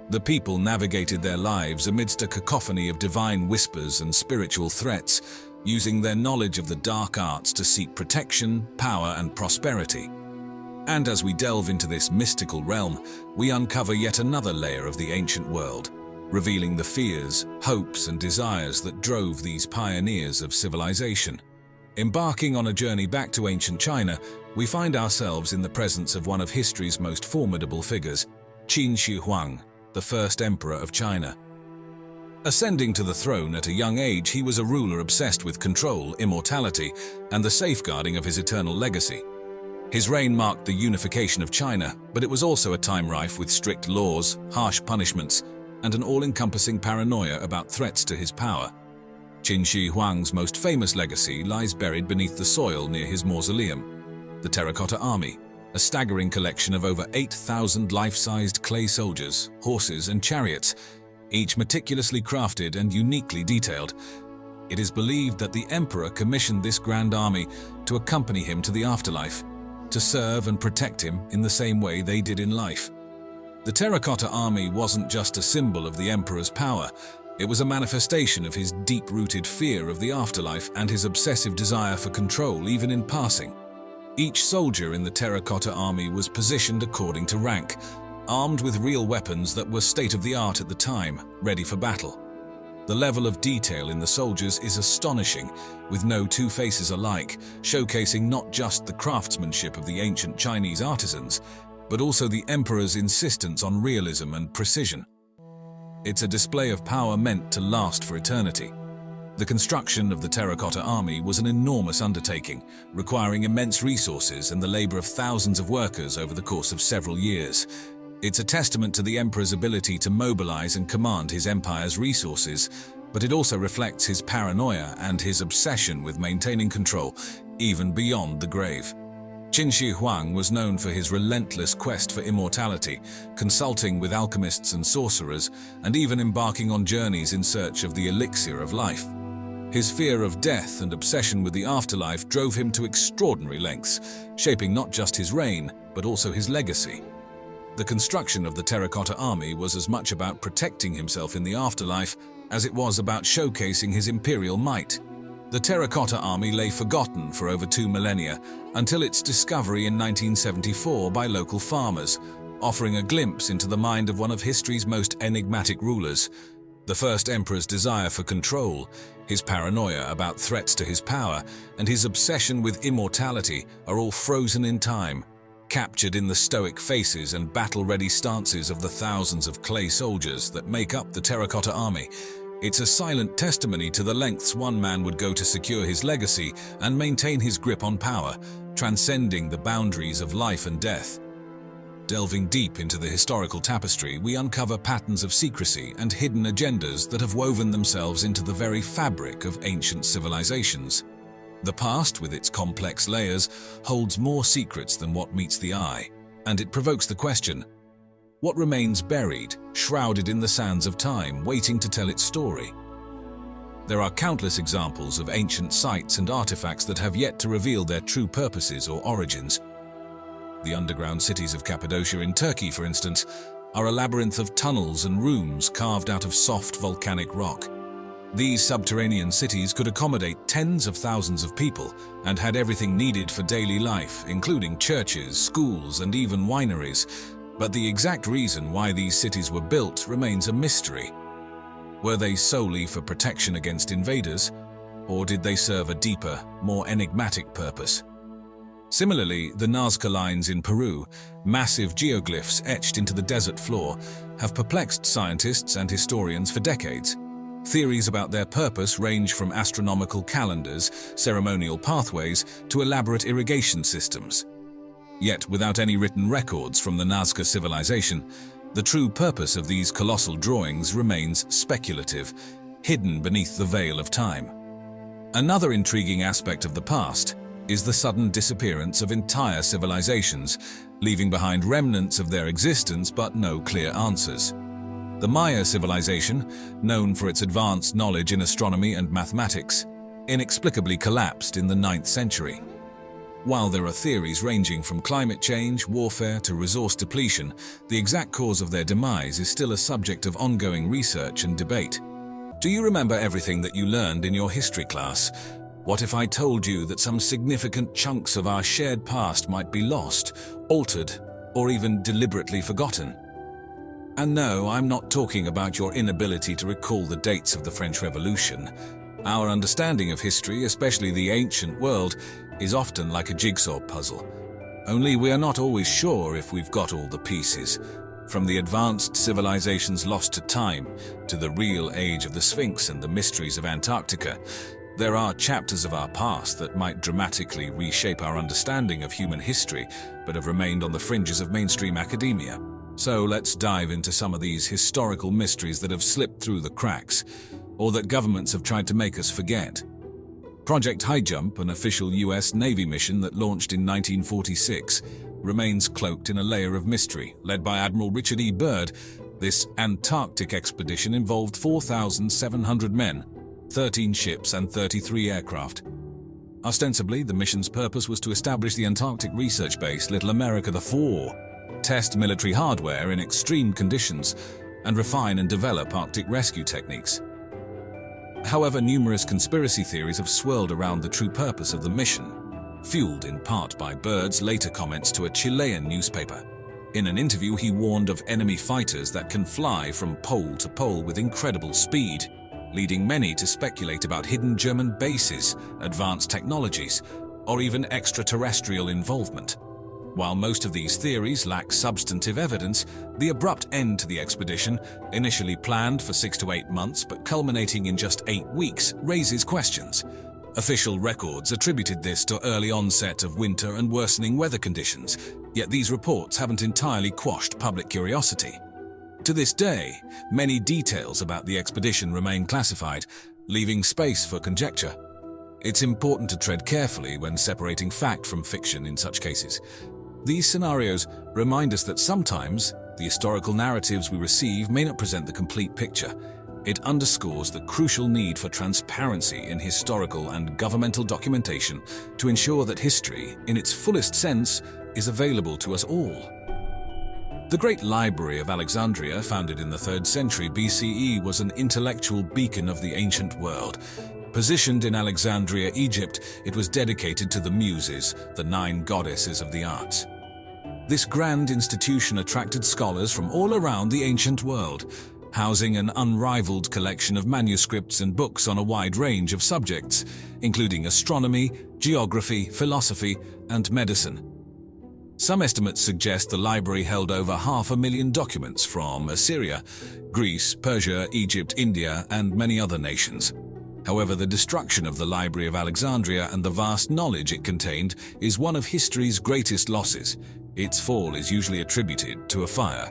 The people navigated their lives amidst a cacophony of divine whispers and spiritual threats, using their knowledge of the dark arts to seek protection, power, and prosperity. And as we delve into this mystical realm, we uncover yet another layer of the ancient world, revealing the fears, hopes, and desires that drove these pioneers of civilization. Embarking on a journey back to ancient China, we find ourselves in the presence of one of history's most formidable figures, Qin Shi Huang, the first emperor of China. Ascending to the throne at a young age, he was a ruler obsessed with control, immortality, and the safeguarding of his eternal legacy. His reign marked the unification of China, but it was also a time rife with strict laws, harsh punishments, and an all-encompassing paranoia about threats to his power. Qin Shi Huang's most famous legacy lies buried beneath the soil near his mausoleum, the Terracotta Army, a staggering collection of over 8,000 life-sized clay soldiers, horses, and chariots, each meticulously crafted and uniquely detailed. It is believed that the emperor commissioned this grand army to accompany him to the afterlife, to serve and protect him in the same way they did in life. The Terracotta Army wasn't just a symbol of the emperor's power, it was a manifestation of his deep-rooted fear of the afterlife and his obsessive desire for control even in passing. Each soldier in the Terracotta Army was positioned according to rank, armed with real weapons that were state-of-the-art at the time, ready for battle. The level of detail in the soldiers is astonishing, with no two faces alike, showcasing not just the craftsmanship of the ancient Chinese artisans, but also the emperor's insistence on realism and precision. It's a display of power meant to last for eternity. The construction of the Terracotta Army was an enormous undertaking, requiring immense resources and the labor of thousands of workers over the course of several years. It's a testament to the emperor's ability to mobilize and command his empire's resources, but it also reflects his paranoia and his obsession with maintaining control, even beyond the grave. Qin Shi Huang was known for his relentless quest for immortality, consulting with alchemists and sorcerers, and even embarking on journeys in search of the elixir of life. His fear of death and obsession with the afterlife drove him to extraordinary lengths, shaping not just his reign, but also his legacy. The construction of the Terracotta Army was as much about protecting himself in the afterlife as it was about showcasing his imperial might. The Terracotta Army lay forgotten for over 2 millennia until its discovery in 1974 by local farmers, offering a glimpse into the mind of one of history's most enigmatic rulers. The first emperor's desire for control, his paranoia about threats to his power, and his obsession with immortality are all frozen in time, captured in the stoic faces and battle-ready stances of the thousands of clay soldiers that make up the Terracotta Army. It's a silent testimony to the lengths one man would go to secure his legacy and maintain his grip on power, transcending the boundaries of life and death. Delving deep into the historical tapestry, we uncover patterns of secrecy and hidden agendas that have woven themselves into the very fabric of ancient civilizations. The past, with its complex layers, holds more secrets than what meets the eye, and it provokes the question: what remains buried, shrouded in the sands of time, waiting to tell its story? There are countless examples of ancient sites and artifacts that have yet to reveal their true purposes or origins. The underground cities of Cappadocia in Turkey, for instance, are a labyrinth of tunnels and rooms carved out of soft volcanic rock. These subterranean cities could accommodate tens of thousands of people and had everything needed for daily life, including churches, schools, and even wineries. But the exact reason why these cities were built remains a mystery. Were they solely for protection against invaders, or did they serve a deeper, more enigmatic purpose? Similarly, the Nazca lines in Peru, massive geoglyphs etched into the desert floor, have perplexed scientists and historians for decades. Theories about their purpose range from astronomical calendars, ceremonial pathways, to elaborate irrigation systems. Yet, without any written records from the Nazca civilization, the true purpose of these colossal drawings remains speculative, hidden beneath the veil of time. Another intriguing aspect of the past is the sudden disappearance of entire civilizations, leaving behind remnants of their existence but no clear answers. The Maya civilization, known for its advanced knowledge in astronomy and mathematics, inexplicably collapsed in the 9th century. While there are theories ranging from climate change, warfare to resource depletion, the exact cause of their demise is still a subject of ongoing research and debate. Do you remember everything that you learned in your history class? What if I told you that some significant chunks of our shared past might be lost, altered, or even deliberately forgotten? And no, I'm not talking about your inability to recall the dates of the French Revolution. Our understanding of history, especially the ancient world, is often like a jigsaw puzzle. Only we are not always sure if we've got all the pieces. From the advanced civilizations lost to time, to the real age of the Sphinx and the mysteries of Antarctica, there are chapters of our past that might dramatically reshape our understanding of human history, but have remained on the fringes of mainstream academia. So let's dive into some of these historical mysteries that have slipped through the cracks, or that governments have tried to make us forget. Project Highjump, an official US Navy mission that launched in 1946, remains cloaked in a layer of mystery. Led by Admiral Richard E. Byrd, this Antarctic expedition involved 4,700 men, 13 ships and 33 aircraft. Ostensibly, the mission's purpose was to establish the Antarctic research base Little America 4, test military hardware in extreme conditions, and refine and develop Arctic rescue techniques. However, numerous conspiracy theories have swirled around the true purpose of the mission, fueled in part by Byrd's later comments to a Chilean newspaper. In an interview, he warned of enemy fighters that can fly from pole to pole with incredible speed, leading many to speculate about hidden German bases, advanced technologies, or even extraterrestrial involvement. While most of these theories lack substantive evidence, the abrupt end to the expedition, initially planned for 6 to 8 months but culminating in just 8 weeks, raises questions. Official records attributed this to early onset of winter and worsening weather conditions, yet these reports haven't entirely quashed public curiosity. To this day, many details about the expedition remain classified, leaving space for conjecture. It's important to tread carefully when separating fact from fiction in such cases. These scenarios remind us that sometimes the historical narratives we receive may not present the complete picture. It underscores the crucial need for transparency in historical and governmental documentation to ensure that history, in its fullest sense, is available to us all. The Great Library of Alexandria, founded in the 3rd century BCE, was an intellectual beacon of the ancient world. Positioned in Alexandria, Egypt, it was dedicated to the Muses, the 9 goddesses of the arts. This grand institution attracted scholars from all around the ancient world, housing an unrivaled collection of manuscripts and books on a wide range of subjects, including astronomy, geography, philosophy, and medicine. Some estimates suggest the library held over 500,000 documents from Assyria, Greece, Persia, Egypt, India, and many other nations. However, the destruction of the Library of Alexandria and the vast knowledge it contained is one of history's greatest losses. Its fall is usually attributed to a fire,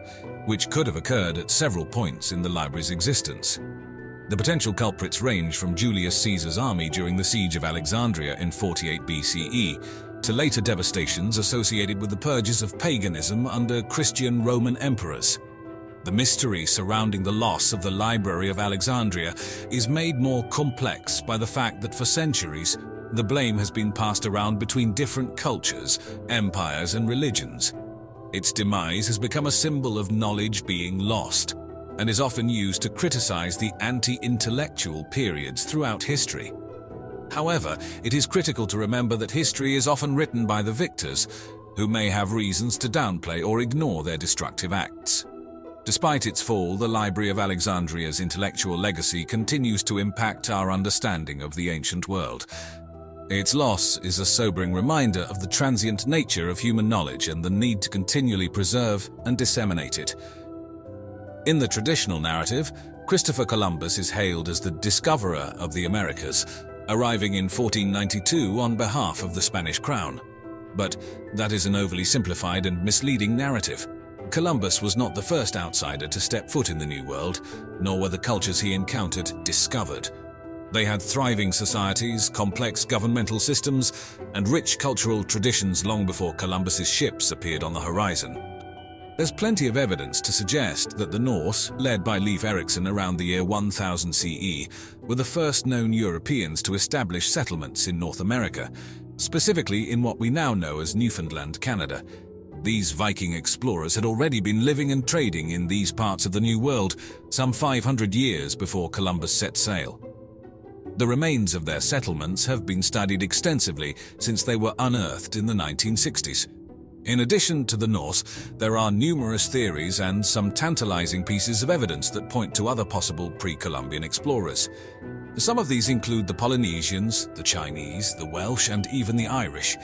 which could have occurred at several points in the library's existence. The potential culprits range from Julius Caesar's army during the siege of Alexandria in 48 BCE to later devastations associated with the purges of paganism under Christian Roman emperors. The mystery surrounding the loss of the Library of Alexandria is made more complex by the fact that for centuries, the blame has been passed around between different cultures, empires, and religions. Its demise has become a symbol of knowledge being lost, and is often used to criticize the anti-intellectual periods throughout history. However, it is critical to remember that history is often written by the victors, who may have reasons to downplay or ignore their destructive acts. Despite its fall, the Library of Alexandria's intellectual legacy continues to impact our understanding of the ancient world. Its loss is a sobering reminder of the transient nature of human knowledge and the need to continually preserve and disseminate it. In the traditional narrative, Christopher Columbus is hailed as the discoverer of the Americas, arriving in 1492 on behalf of the Spanish crown. But that is an overly simplified and misleading narrative. Columbus was not the first outsider to step foot in the New World, nor were the cultures he encountered discovered. They had thriving societies, complex governmental systems, and rich cultural traditions long before Columbus's ships appeared on the horizon. There's plenty of evidence to suggest that the Norse, led by Leif Erikson around the year 1000 CE, were the first known Europeans to establish settlements in North America, specifically in what we now know as Newfoundland, Canada. These Viking explorers had already been living and trading in these parts of the New World some 500 years before Columbus set sail. The remains of their settlements have been studied extensively since they were unearthed in the 1960s. In addition to the Norse, there are numerous theories and some tantalizing pieces of evidence that point to other possible pre-Columbian explorers. Some of these include the Polynesians, the Chinese, the Welsh, and even the Irish.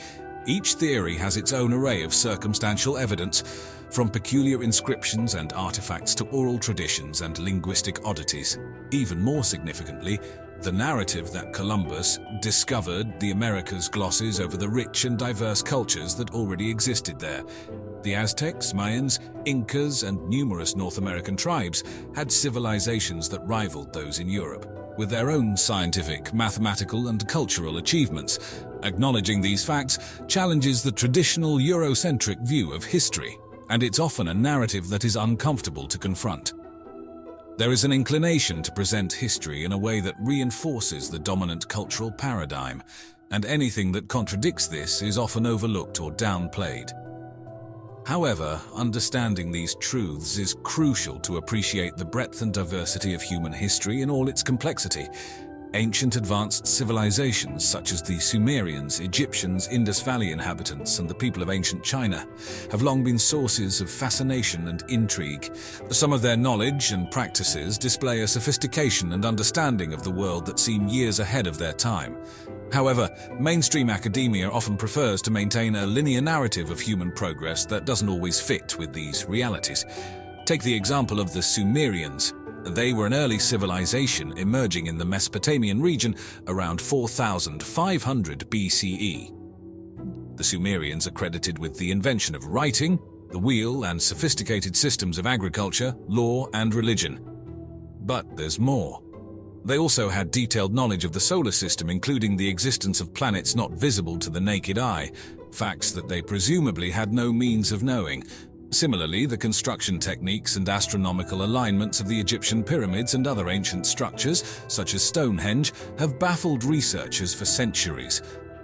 Each theory has its own array of circumstantial evidence, from peculiar inscriptions and artifacts to oral traditions and linguistic oddities. Even more significantly, the narrative that Columbus discovered the Americas glosses over the rich and diverse cultures that already existed there. The Aztecs, Mayans, Incas, and numerous North American tribes had civilizations that rivaled those in Europe, with their own scientific, mathematical, and cultural achievements. Acknowledging these facts challenges the traditional Eurocentric view of history, and it's often a narrative that is uncomfortable to confront. There is an inclination to present history in a way that reinforces the dominant cultural paradigm, and anything that contradicts this is often overlooked or downplayed. However, understanding these truths is crucial to appreciate the breadth and diversity of human history in all its complexity. Ancient advanced civilizations such as the Sumerians, Egyptians, Indus Valley inhabitants, and the people of ancient China have long been sources of fascination and intrigue. Some of their knowledge and practices display a sophistication and understanding of the world that seem years ahead of their time. However, mainstream academia often prefers to maintain a linear narrative of human progress that doesn't always fit with these realities. Take the example of the Sumerians. They were an early civilization emerging in the Mesopotamian region around 4500 BCE. The Sumerians are credited with the invention of writing, the wheel, and sophisticated systems of agriculture, law, and religion. But there's more. They also had detailed knowledge of the solar system, including the existence of planets not visible to the naked eye, facts that they presumably had no means of knowing. Similarly, the construction techniques and astronomical alignments of the Egyptian pyramids and other ancient structures, such as Stonehenge, have baffled researchers for centuries.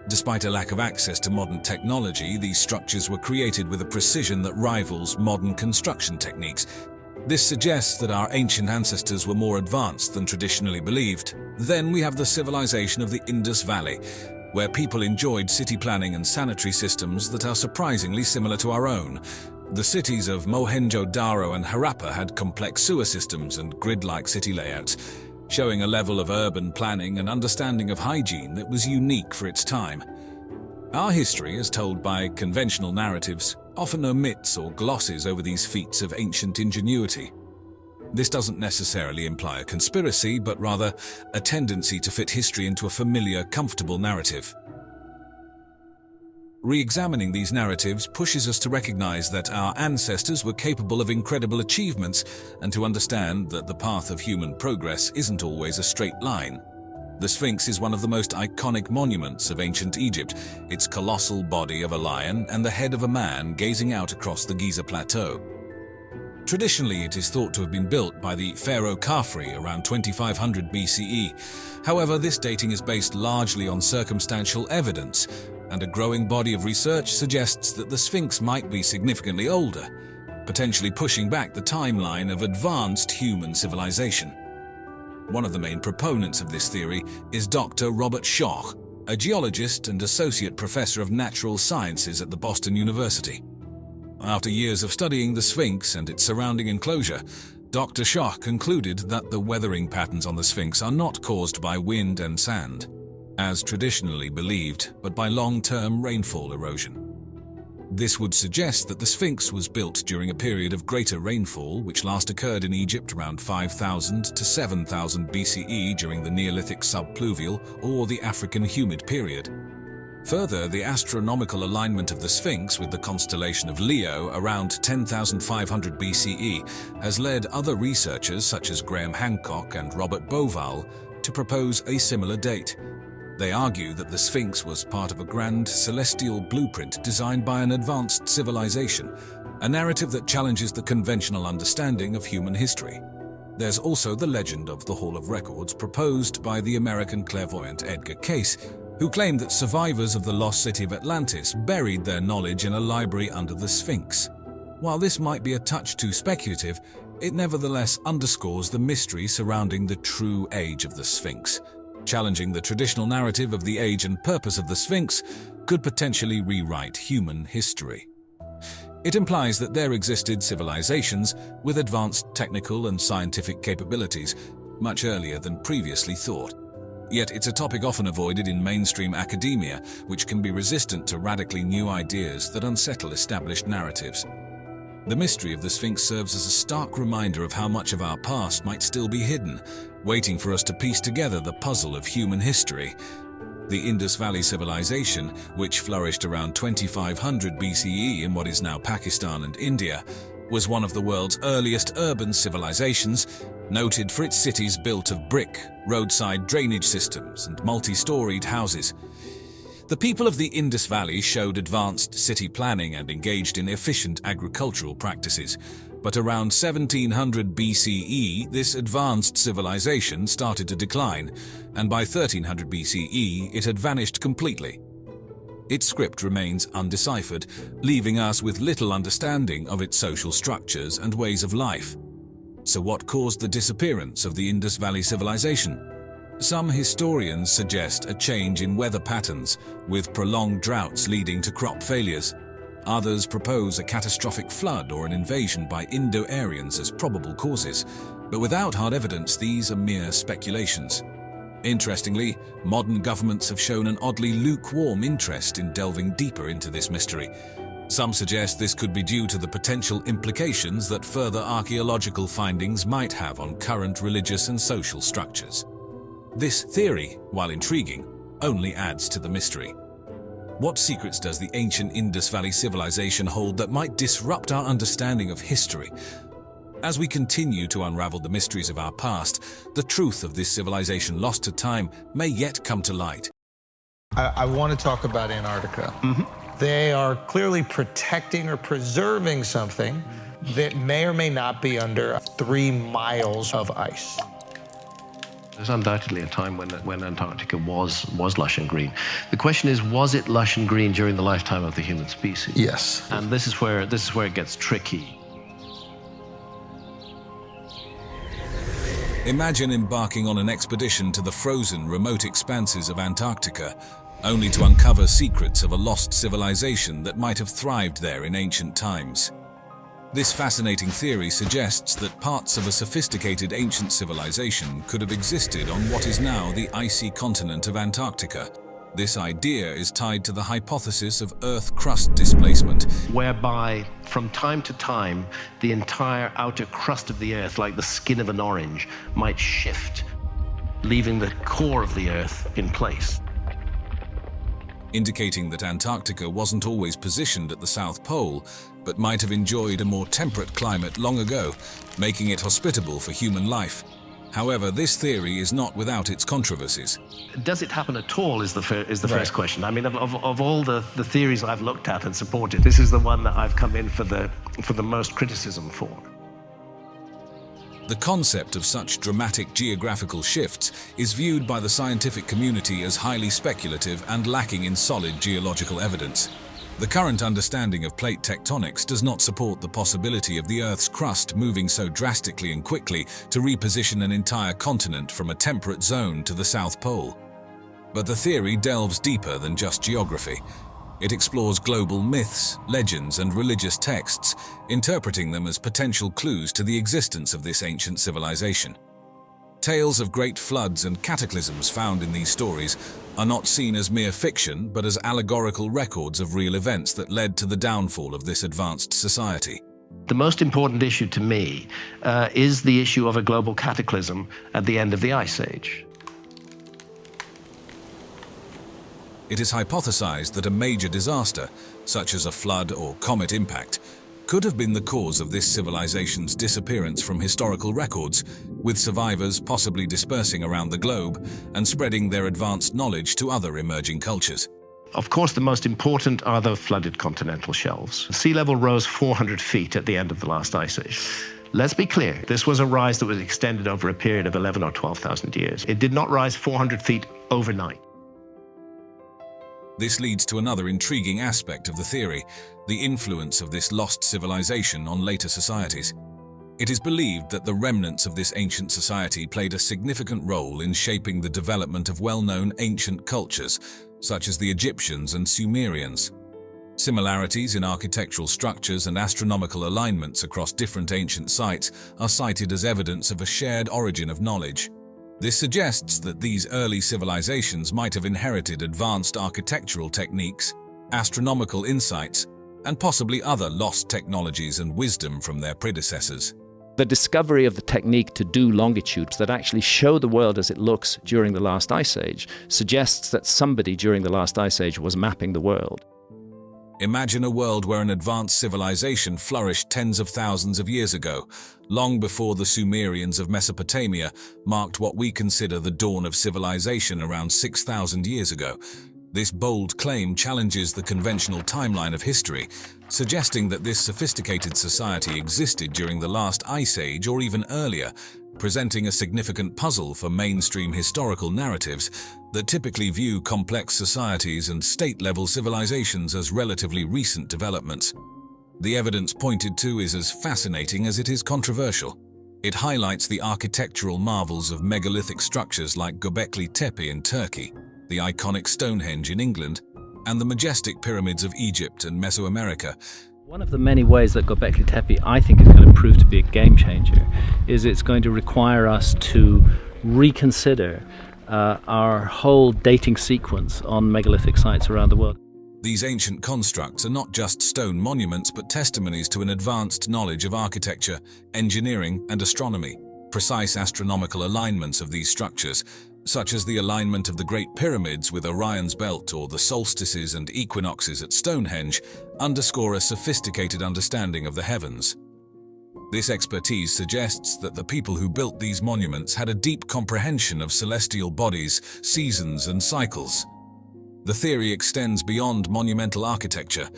Despite a lack of access to modern technology, these structures were created with a precision that rivals modern construction techniques. This suggests that our ancient ancestors were more advanced than traditionally believed. Then we have the civilization of the Indus Valley, where people enjoyed city planning and sanitary systems that are surprisingly similar to our own. The cities of Mohenjo-Daro and Harappa had complex sewer systems and grid-like city layouts, showing a level of urban planning and understanding of hygiene that was unique for its time. Our history, as told by conventional narratives, often omits or glosses over these feats of ancient ingenuity. This doesn't necessarily imply a conspiracy, but rather a tendency to fit history into a familiar, comfortable narrative. Re-examining these narratives pushes us to recognize that our ancestors were capable of incredible achievements and to understand that the path of human progress isn't always a straight line. The Sphinx is one of the most iconic monuments of ancient Egypt, its colossal body of a lion and the head of a man gazing out across the Giza plateau. Traditionally, it is thought to have been built by the pharaoh Khafre around 2500 BCE. However, this dating is based largely on circumstantial evidence, and a growing body of research suggests that the Sphinx might be significantly older, potentially pushing back the timeline of advanced human civilization. One of the main proponents of this theory is Dr. Robert Schoch, a geologist and associate professor of natural sciences at the Boston University. After years of studying the Sphinx and its surrounding enclosure, Dr. Schoch concluded that the weathering patterns on the Sphinx are not caused by wind and sand, as traditionally believed, but by long-term rainfall erosion. This would suggest that the Sphinx was built during a period of greater rainfall which last occurred in Egypt around 5000 to 7000 BCE during the Neolithic subpluvial or the African humid period. Further, the astronomical alignment of the Sphinx with the constellation of Leo around 10,500 BCE has led other researchers such as Graham Hancock and Robert Bauval to propose a similar date. They argue that the Sphinx was part of a grand celestial blueprint designed by an advanced civilization, a narrative that challenges the conventional understanding of human history. There's also the legend of the Hall of Records proposed by the American clairvoyant Edgar Cayce, who claimed that survivors of the lost city of Atlantis buried their knowledge in a library under the Sphinx. While this might be a touch too speculative, it nevertheless underscores the mystery surrounding the true age of the Sphinx. Challenging the traditional narrative of the age and purpose of the Sphinx could potentially rewrite human history. It implies that there existed civilizations with advanced technical and scientific capabilities much earlier than previously thought. Yet it's a topic often avoided in mainstream academia, which can be resistant to radically new ideas that unsettle established narratives. The mystery of the Sphinx serves as a stark reminder of how much of our past might still be hidden, waiting for us to piece together the puzzle of human history. The Indus Valley Civilization, which flourished around 2500 BCE in what is now Pakistan and India, was one of the world's earliest urban civilizations, noted for its cities built of brick, roadside drainage systems, and multi-storied houses. The people of the Indus Valley showed advanced city planning and engaged in efficient agricultural practices. But around 1700 BCE, this advanced civilization started to decline, and by 1300 BCE, it had vanished completely. Its script remains undeciphered, leaving us with little understanding of its social structures and ways of life. So what caused the disappearance of the Indus Valley civilization? Some historians suggest a change in weather patterns, with prolonged droughts leading to crop failures. Others propose a catastrophic flood or an invasion by Indo-Aryans as probable causes, but without hard evidence, these are mere speculations. Interestingly, modern governments have shown an oddly lukewarm interest in delving deeper into this mystery. Some suggest this could be due to the potential implications that further archaeological findings might have on current religious and social structures. This theory, while intriguing, only adds to the mystery. What secrets does the ancient Indus Valley civilization hold that might disrupt our understanding of history? As we continue to unravel the mysteries of our past, the truth of this civilization lost to time may yet come to light. I want to talk about Antarctica. They are clearly protecting or preserving something that may or may not be under 3 miles of ice. There's undoubtedly a time when Antarctica was lush and green. The question is, was it lush and green during the lifetime of the human species? Yes. And this is where it gets tricky. Imagine embarking on an expedition to the frozen, remote expanses of Antarctica, only to uncover secrets of a lost civilization that might have thrived there in ancient times. This fascinating theory suggests that parts of a sophisticated ancient civilization could have existed on what is now the icy continent of Antarctica. This idea is tied to the hypothesis of Earth crust displacement, whereby from time to time, the entire outer crust of the Earth, like the skin of an orange, might shift, leaving the core of the Earth in place. indicating that Antarctica wasn't always positioned at the South Pole, but might have enjoyed a more temperate climate long ago, making it hospitable for human life. However, this theory is not without its controversies. Does it happen at all is the first question. I mean, of all the theories I've looked at and supported, this is the one that I've come in for the most criticism for. The concept of such dramatic geographical shifts is viewed by the scientific community as highly speculative and lacking in solid geological evidence. The current understanding of plate tectonics does not support the possibility of the Earth's crust moving so drastically and quickly to reposition an entire continent from a temperate zone to the South Pole. But the theory delves deeper than just geography. It explores global myths, legends, and religious texts, interpreting them as potential clues to the existence of this ancient civilization. Tales of great floods and cataclysms found in these stories are not seen as mere fiction, but as allegorical records of real events that led to the downfall of this advanced society. The most important issue to me is the issue of a global cataclysm at the end of the Ice Age. It is hypothesized that a major disaster, such as a flood or comet impact, could have been the cause of this civilization's disappearance from historical records, with survivors possibly dispersing around the globe and spreading their advanced knowledge to other emerging cultures. Of course, the most important are the flooded continental shelves. Sea level rose 400 feet at the end of the last ice age. Let's be clear, this was a rise that was extended over a period of 11 or 12,000 years. It did not rise 400 feet overnight. This leads to another intriguing aspect of the theory, the influence of this lost civilization on later societies. It is believed that the remnants of this ancient society played a significant role in shaping the development of well-known ancient cultures, such as the Egyptians and Sumerians. Similarities in architectural structures and astronomical alignments across different ancient sites are cited as evidence of a shared origin of knowledge. This suggests that these early civilizations might have inherited advanced architectural techniques, astronomical insights, and possibly other lost technologies and wisdom from their predecessors. The discovery of the technique to do longitudes that actually show the world as it looks during the last ice age suggests that somebody during the last ice age was mapping the world. Imagine a world where an advanced civilization flourished tens of thousands of years ago, long before the Sumerians of Mesopotamia marked what we consider the dawn of civilization around 6,000 years ago. This bold claim challenges the conventional timeline of history, suggesting that this sophisticated society existed during the last ice age or even earlier, presenting a significant puzzle for mainstream historical narratives that typically view complex societies and state-level civilizations as relatively recent developments. The evidence pointed to is as fascinating as it is controversial. It highlights the architectural marvels of megalithic structures like Göbekli Tepe in Turkey, the iconic Stonehenge in England, and the majestic pyramids of Egypt and Mesoamerica. One of the many ways that Göbekli Tepe, I think, is going to prove to be a game changer is it's going to require us to reconsider our whole dating sequence on megalithic sites around the world. These ancient constructs are not just stone monuments but testimonies to an advanced knowledge of architecture, engineering, and astronomy. Precise astronomical alignments of these structures, such as the alignment of the Great Pyramids with Orion's Belt or the solstices and equinoxes at Stonehenge, underscore a sophisticated understanding of the heavens. This expertise suggests that the people who built these monuments had a deep comprehension of celestial bodies, seasons, and cycles. The theory extends beyond monumental architecture.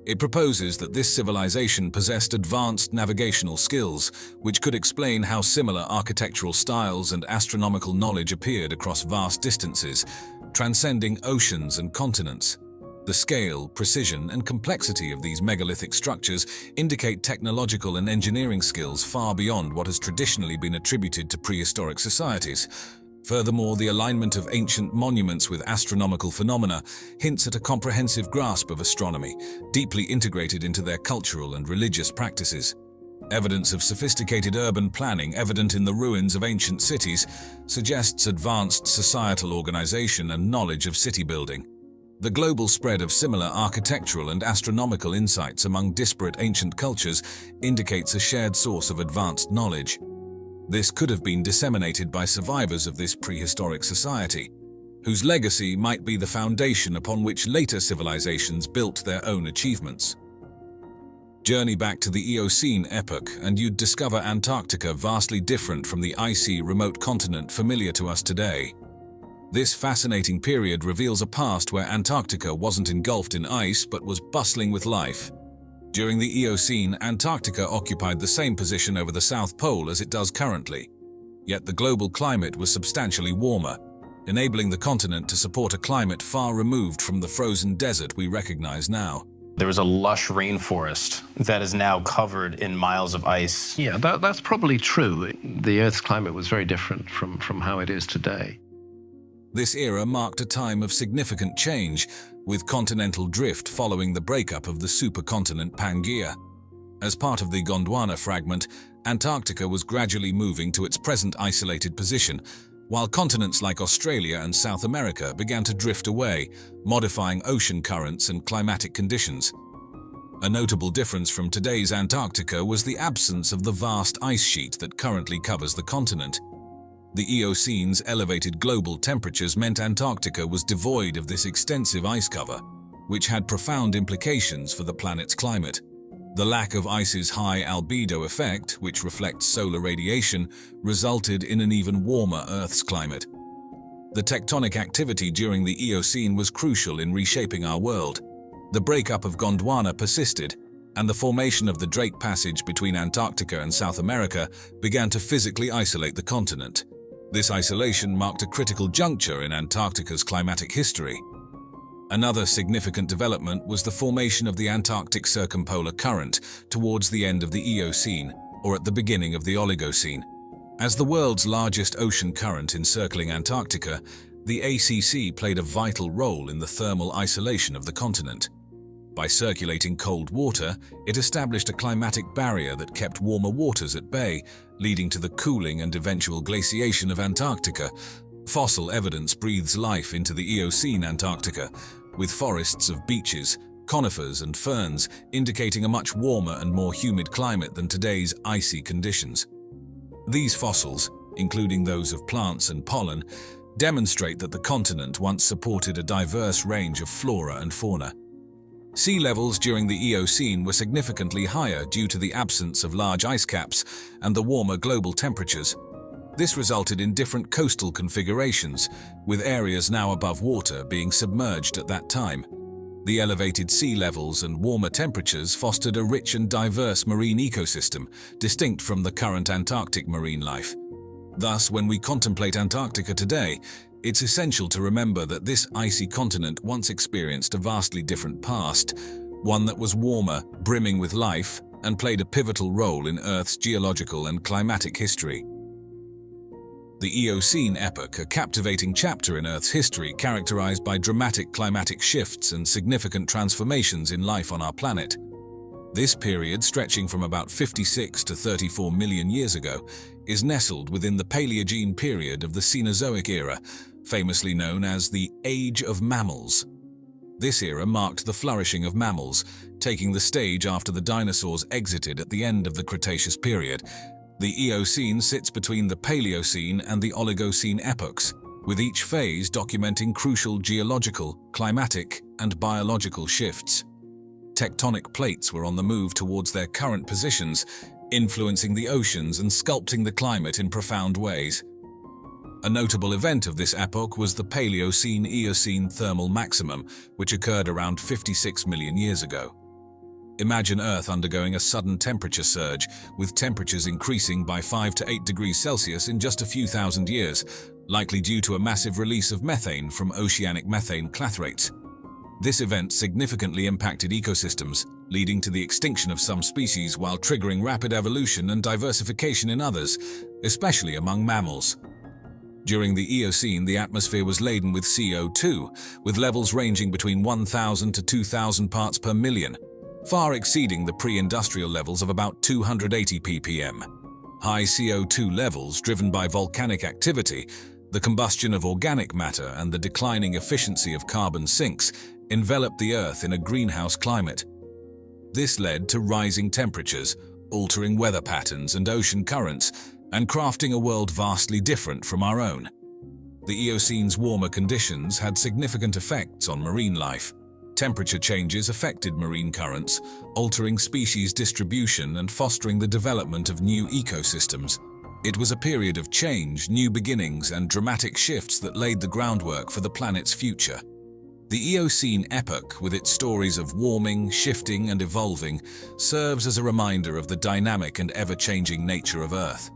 It proposes that this civilization possessed advanced navigational skills, which could explain how similar architectural styles and astronomical knowledge appeared across vast distances, transcending oceans and continents. The scale, precision, and complexity of these megalithic structures indicate technological and engineering skills far beyond what has traditionally been attributed to prehistoric societies. Furthermore, the alignment of ancient monuments with astronomical phenomena hints at a comprehensive grasp of astronomy, deeply integrated into their cultural and religious practices. Evidence of sophisticated urban planning evident in the ruins of ancient cities suggests advanced societal organization and knowledge of city building. The global spread of similar architectural and astronomical insights among disparate ancient cultures indicates a shared source of advanced knowledge. This could have been disseminated by survivors of this prehistoric society, whose legacy might be the foundation upon which later civilizations built their own achievements. Journey back to the Eocene epoch and you'd discover Antarctica vastly different from the icy, remote continent familiar to us today. This fascinating period reveals a past where Antarctica wasn't engulfed in ice but was bustling with life. During the Eocene, Antarctica occupied the same position over the South Pole as it does currently. Yet the global climate was substantially warmer, enabling the continent to support a climate far removed from the frozen desert we recognize now. There was a lush rainforest that is now covered in miles of ice. Yeah, that's probably true. The Earth's climate was very different from how it is today. This era marked a time of significant change, with continental drift following the breakup of the supercontinent Pangaea. As part of the Gondwana fragment, Antarctica was gradually moving to its present isolated position, while continents like Australia and South America began to drift away, modifying ocean currents and climatic conditions. A notable difference from today's Antarctica was the absence of the vast ice sheet that currently covers the continent. The Eocene's elevated global temperatures meant Antarctica was devoid of this extensive ice cover, which had profound implications for the planet's climate. The lack of ice's high albedo effect, which reflects solar radiation, resulted in an even warmer Earth's climate. The tectonic activity during the Eocene was crucial in reshaping our world. The breakup of Gondwana persisted, and the formation of the Drake Passage between Antarctica and South America began to physically isolate the continent. This isolation marked a critical juncture in Antarctica's climatic history. Another significant development was the formation of the Antarctic Circumpolar Current towards the end of the Eocene, or at the beginning of the Oligocene. As the world's largest ocean current encircling Antarctica, the ACC played a vital role in the thermal isolation of the continent. By circulating cold water, it established a climatic barrier that kept warmer waters at bay, leading to the cooling and eventual glaciation of Antarctica. Fossil evidence breathes life into the Eocene Antarctica, with forests of beeches, conifers and ferns indicating a much warmer and more humid climate than today's icy conditions. These fossils, including those of plants and pollen, demonstrate that the continent once supported a diverse range of flora and fauna. Sea levels during the Eocene were significantly higher due to the absence of large ice caps and the warmer global temperatures. This resulted in different coastal configurations, with areas now above water being submerged at that time. The elevated sea levels and warmer temperatures fostered a rich and diverse marine ecosystem, distinct from the current Antarctic marine life. Thus, when we contemplate Antarctica today, it's essential to remember that this icy continent once experienced a vastly different past, one that was warmer, brimming with life, and played a pivotal role in Earth's geological and climatic history. The Eocene epoch, a captivating chapter in Earth's history characterized by dramatic climatic shifts and significant transformations in life on our planet. This period, stretching from about 56 to 34 million years ago, is nestled within the Paleogene period of the Cenozoic era, famously known as the Age of Mammals. This era marked the flourishing of mammals, taking the stage after the dinosaurs exited at the end of the Cretaceous period. The Eocene sits between the Paleocene and the Oligocene epochs, with each phase documenting crucial geological, climatic, and biological shifts. Tectonic plates were on the move towards their current positions, influencing the oceans and sculpting the climate in profound ways. A notable event of this epoch was the Paleocene-Eocene thermal maximum, which occurred around 56 million years ago. Imagine Earth undergoing a sudden temperature surge, with temperatures increasing by 5 to 8 degrees Celsius in just a few thousand years, likely due to a massive release of methane from oceanic methane clathrates. This event significantly impacted ecosystems, leading to the extinction of some species while triggering rapid evolution and diversification in others, especially among mammals. During the Eocene, the atmosphere was laden with CO2, with levels ranging between 1,000 to 2,000 parts per million, far exceeding the pre-industrial levels of about 280 ppm. High CO2 levels, driven by volcanic activity, the combustion of organic matter, and the declining efficiency of carbon sinks, enveloped the Earth in a greenhouse climate. This led to rising temperatures, altering weather patterns and ocean currents, and crafting a world vastly different from our own. The Eocene's warmer conditions had significant effects on marine life. Temperature changes affected marine currents, altering species distribution and fostering the development of new ecosystems. It was a period of change, new beginnings, and dramatic shifts that laid the groundwork for the planet's future. The Eocene epoch, with its stories of warming, shifting, and evolving, serves as a reminder of the dynamic and ever-changing nature of Earth.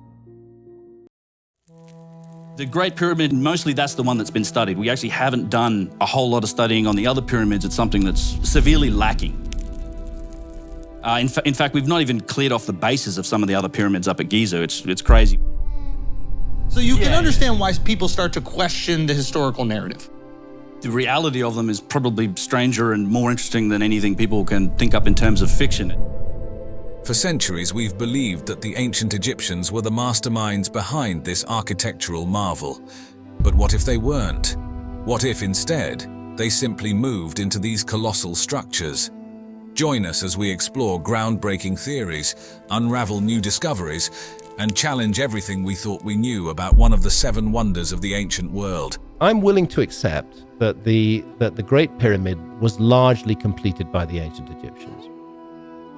The Great Pyramid, mostly that's the one that's been studied. We actually haven't done a whole lot of studying on the other pyramids. It's something that's severely lacking. In fact, we've not even cleared off the bases of some of the other pyramids up at Giza. It's crazy. So you can understand why people start to question the historical narrative. The reality of them is probably stranger and more interesting than anything people can think up in terms of fiction. For centuries, we've believed that the ancient Egyptians were the masterminds behind this architectural marvel. But what if they weren't? What if instead, they simply moved into these colossal structures? Join us as we explore groundbreaking theories, unravel new discoveries, and challenge everything we thought we knew about one of the 7 wonders of the ancient world. I'm willing to accept that the Great Pyramid was largely completed by the ancient Egyptians.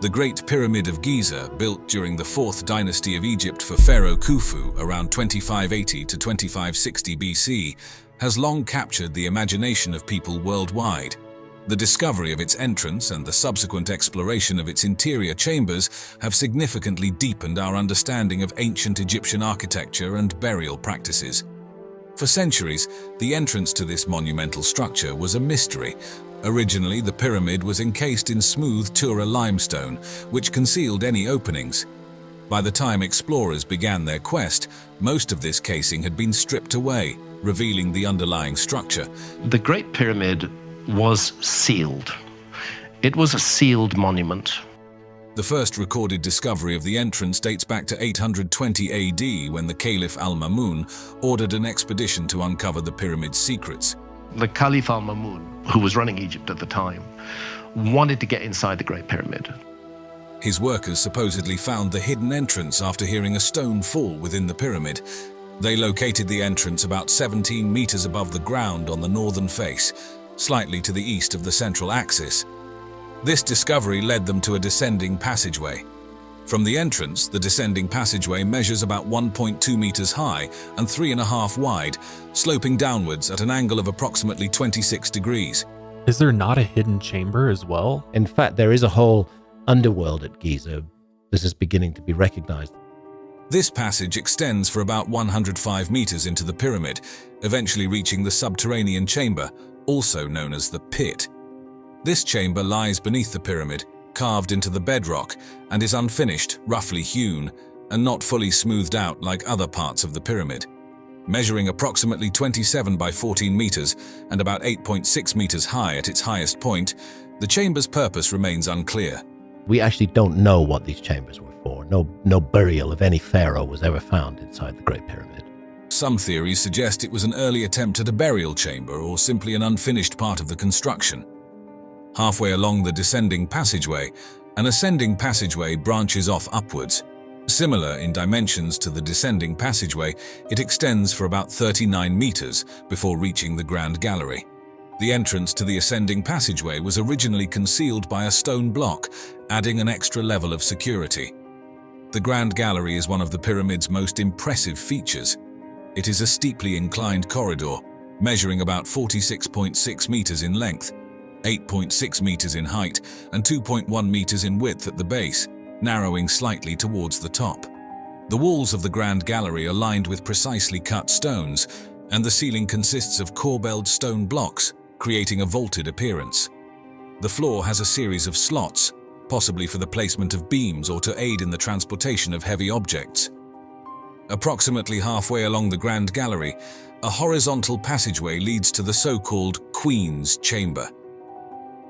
The Great Pyramid of Giza, built during the 4th dynasty of Egypt for Pharaoh Khufu around 2580 to 2560 BC, has long captured the imagination of people worldwide. The discovery of its entrance and the subsequent exploration of its interior chambers have significantly deepened our understanding of ancient Egyptian architecture and burial practices. For centuries, the entrance to this monumental structure was a mystery. Originally, the pyramid was encased in smooth Tura limestone, which concealed any openings. By the time explorers began their quest, most of this casing had been stripped away, revealing the underlying structure. The Great Pyramid was sealed. It was a sealed monument. The first recorded discovery of the entrance dates back to 820 AD when the Caliph al-Mamun ordered an expedition to uncover the pyramid's secrets. The Caliph al-Mamun, who was running Egypt at the time, wanted to get inside the Great Pyramid. His workers supposedly found the hidden entrance after hearing a stone fall within the pyramid. They located the entrance about 17 meters above the ground on the northern face, slightly to the east of the central axis. This discovery led them to a descending passageway. From the entrance, the descending passageway measures about 1.2 meters high and 3.5 wide, sloping downwards at an angle of approximately 26 degrees. Is there not a hidden chamber as well? In fact, there is a whole underworld at Giza. This is beginning to be recognized. This passage extends for about 105 meters into the pyramid, eventually reaching the subterranean chamber, also known as the pit. This chamber lies beneath the pyramid, carved into the bedrock, and is unfinished, roughly hewn, and not fully smoothed out like other parts of the pyramid. Measuring approximately 27 by 14 meters and about 8.6 meters high at its highest point, the chamber's purpose remains unclear. We actually don't know what these chambers were for. No burial of any pharaoh was ever found inside the Great Pyramid. Some theories suggest it was an early attempt at a burial chamber or simply an unfinished part of the construction. Halfway along the descending passageway, an ascending passageway branches off upwards. Similar in dimensions to the descending passageway, it extends for about 39 meters before reaching the Grand Gallery. The entrance to the ascending passageway was originally concealed by a stone block, adding an extra level of security. The Grand Gallery is one of the pyramid's most impressive features. It is a steeply inclined corridor, measuring about 46.6 meters in length, 8.6 meters in height, and 2.1 meters in width at the base, narrowing slightly towards the top. The walls of the Grand Gallery are lined with precisely cut stones, and the ceiling consists of corbelled stone blocks, creating a vaulted appearance. The floor has a series of slots, possibly for the placement of beams or to aid in the transportation of heavy objects. Approximately halfway along the Grand Gallery, a horizontal passageway leads to the so-called Queen's Chamber.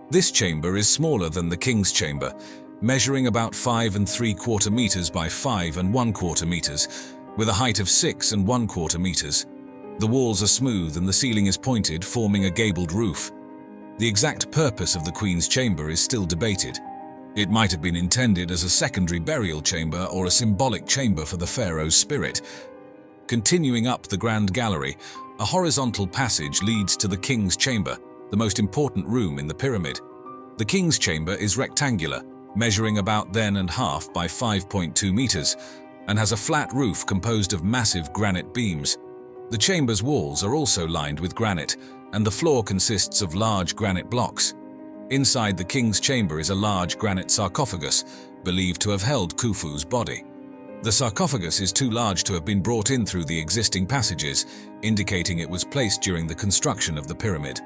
This chamber is smaller than the King's Chamber, measuring about 5 3/4 meters by 5 1/4 meters, with a height of 6 1/4 meters. The walls are smooth and the ceiling is pointed, forming a gabled roof. The exact purpose of the Queen's Chamber is still debated. It might have been intended as a secondary burial chamber or a symbolic chamber for the pharaoh's spirit. Continuing up the Grand Gallery, a horizontal passage leads to the King's Chamber, the most important room in the pyramid. The King's Chamber is rectangular, measuring about 1.5 by 5.2 meters, and has a flat roof composed of massive granite beams. The chamber's walls are also lined with granite, and the floor consists of large granite blocks. Inside the King's Chamber is a large granite sarcophagus, believed to have held Khufu's body. The sarcophagus is too large to have been brought in through the existing passages, indicating it was placed during the construction of the pyramid.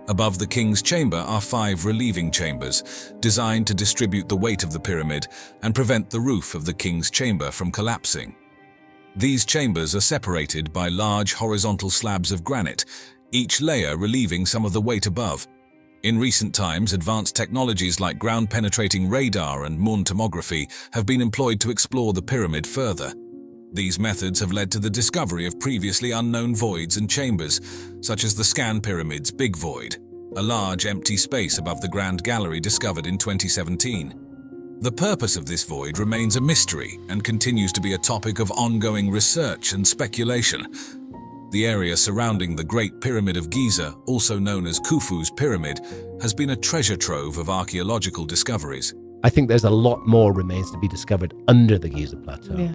Above the King's Chamber are 5 relieving chambers, designed to distribute the weight of the pyramid and prevent the roof of the King's Chamber from collapsing. These chambers are separated by large horizontal slabs of granite, each layer relieving some of the weight above. In recent times, advanced technologies like ground-penetrating radar and Moon tomography have been employed to explore the pyramid further. These methods have led to the discovery of previously unknown voids and chambers, such as the Scan Pyramid's Big Void, a large empty space above the Grand Gallery discovered in 2017. The purpose of this void remains a mystery and continues to be a topic of ongoing research and speculation. The area surrounding the Great Pyramid of Giza, also known as Khufu's Pyramid, has been a treasure trove of archaeological discoveries. I think there's a lot more remains to be discovered under the Giza Plateau. Yeah.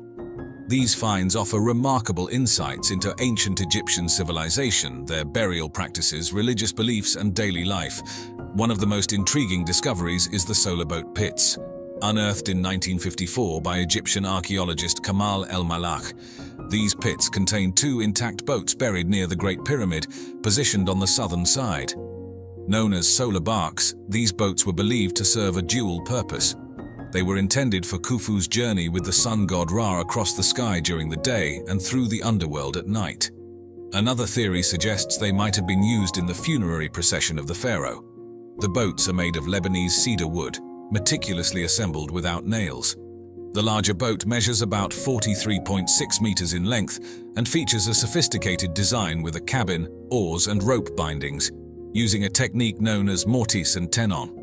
These finds offer remarkable insights into ancient Egyptian civilization, their burial practices, religious beliefs, and daily life. One of the most intriguing discoveries is the solar boat pits, unearthed in 1954 by Egyptian archaeologist Kamal El-Malakh. These pits contain 2 intact boats buried near the Great Pyramid, positioned on the southern side. Known as solar barks, these boats were believed to serve a dual purpose. They were intended for Khufu's journey with the sun god Ra across the sky during the day and through the underworld at night. Another theory suggests they might have been used in the funerary procession of the pharaoh. The boats are made of Lebanese cedar wood, meticulously assembled without nails. The larger boat measures about 43.6 meters in length and features a sophisticated design with a cabin, oars, and rope bindings, using a technique known as mortise and tenon.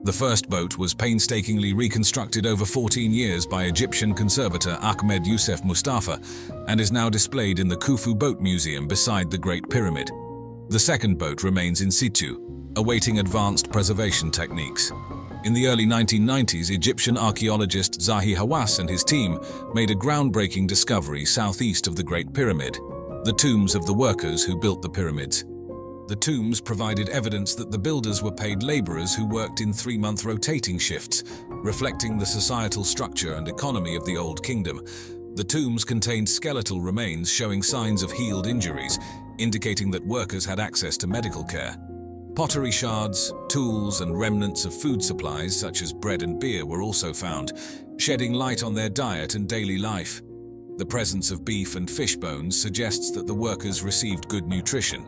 The first boat was painstakingly reconstructed over 14 years by Egyptian conservator Ahmed Youssef Mustafa and is now displayed in the Khufu Boat Museum beside the Great Pyramid. The second boat remains in situ, awaiting advanced preservation techniques. In the early 1990s, Egyptian archaeologist Zahi Hawass and his team made a groundbreaking discovery southeast of the Great Pyramid, the tombs of the workers who built the pyramids. The tombs provided evidence that the builders were paid laborers who worked in 3-month rotating shifts, reflecting the societal structure and economy of the Old Kingdom. The tombs contained skeletal remains showing signs of healed injuries, indicating that workers had access to medical care. Pottery shards, tools, and remnants of food supplies such as bread and beer were also found, shedding light on their diet and daily life. The presence of beef and fish bones suggests that the workers received good nutrition.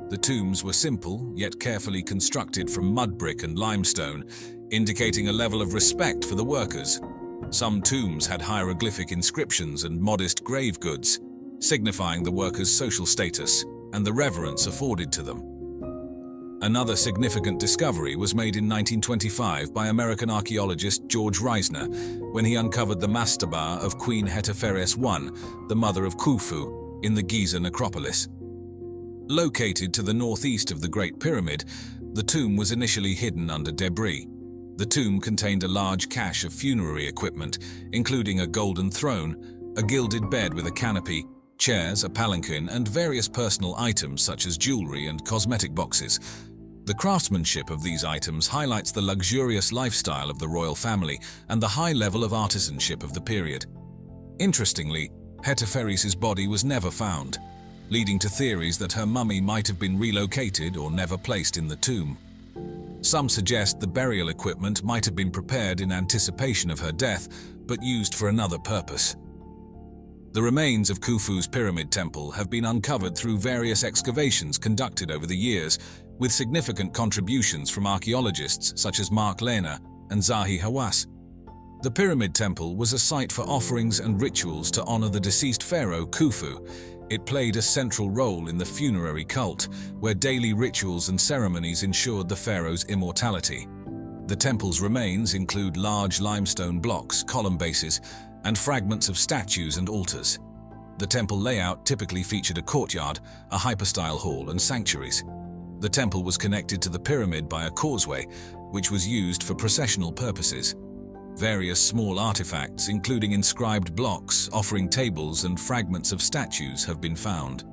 The tombs were simple, yet carefully constructed from mud brick and limestone, indicating a level of respect for the workers. Some tombs had hieroglyphic inscriptions and modest grave goods, signifying the workers' social status and the reverence afforded to them. Another significant discovery was made in 1925 by American archaeologist George Reisner when he uncovered the mastaba of Queen Hetepheres I, the mother of Khufu, in the Giza necropolis. Located to the northeast of the Great Pyramid, the tomb was initially hidden under debris. The tomb contained a large cache of funerary equipment, including a golden throne, a gilded bed with a canopy, chairs, a palanquin, and various personal items such as jewelry and cosmetic boxes. The craftsmanship of these items highlights the luxurious lifestyle of the royal family and the high level of artisanship of the period. Interestingly, Hetepheres' body was never found, leading to theories that her mummy might have been relocated or never placed in the tomb. Some suggest the burial equipment might have been prepared in anticipation of her death, but used for another purpose. The remains of Khufu's pyramid temple have been uncovered through various excavations conducted over the years, with significant contributions from archaeologists such as Mark Lehner and Zahi Hawass. The pyramid temple was a site for offerings and rituals to honor the deceased pharaoh Khufu. It played a central role in the funerary cult, where daily rituals and ceremonies ensured the pharaoh's immortality. The temple's remains include large limestone blocks, column bases, and fragments of statues and altars. The temple layout typically featured a courtyard, a hypostyle hall, and sanctuaries. The temple was connected to the pyramid by a causeway, which was used for processional purposes. Various small artifacts, including inscribed blocks, offering tables, and fragments of statues have been found.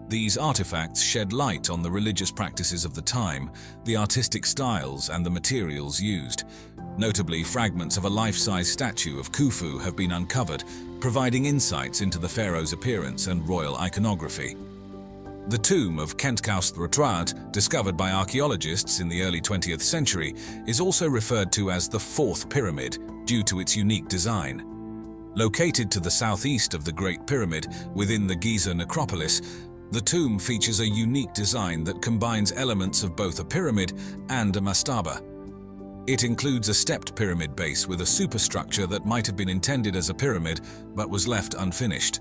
These artifacts shed light on the religious practices of the time, the artistic styles, and the materials used. Notably, fragments of a life-size statue of Khufu have been uncovered, providing insights into the pharaoh's appearance and royal iconography. The tomb of Khentkaus-Thretuat, discovered by archaeologists in the early 20th century, is also referred to as the Fourth Pyramid due to its unique design. Located to the southeast of the Great Pyramid within the Giza necropolis, the tomb features a unique design that combines elements of both a pyramid and a mastaba. It includes a stepped pyramid base with a superstructure that might have been intended as a pyramid but was left unfinished.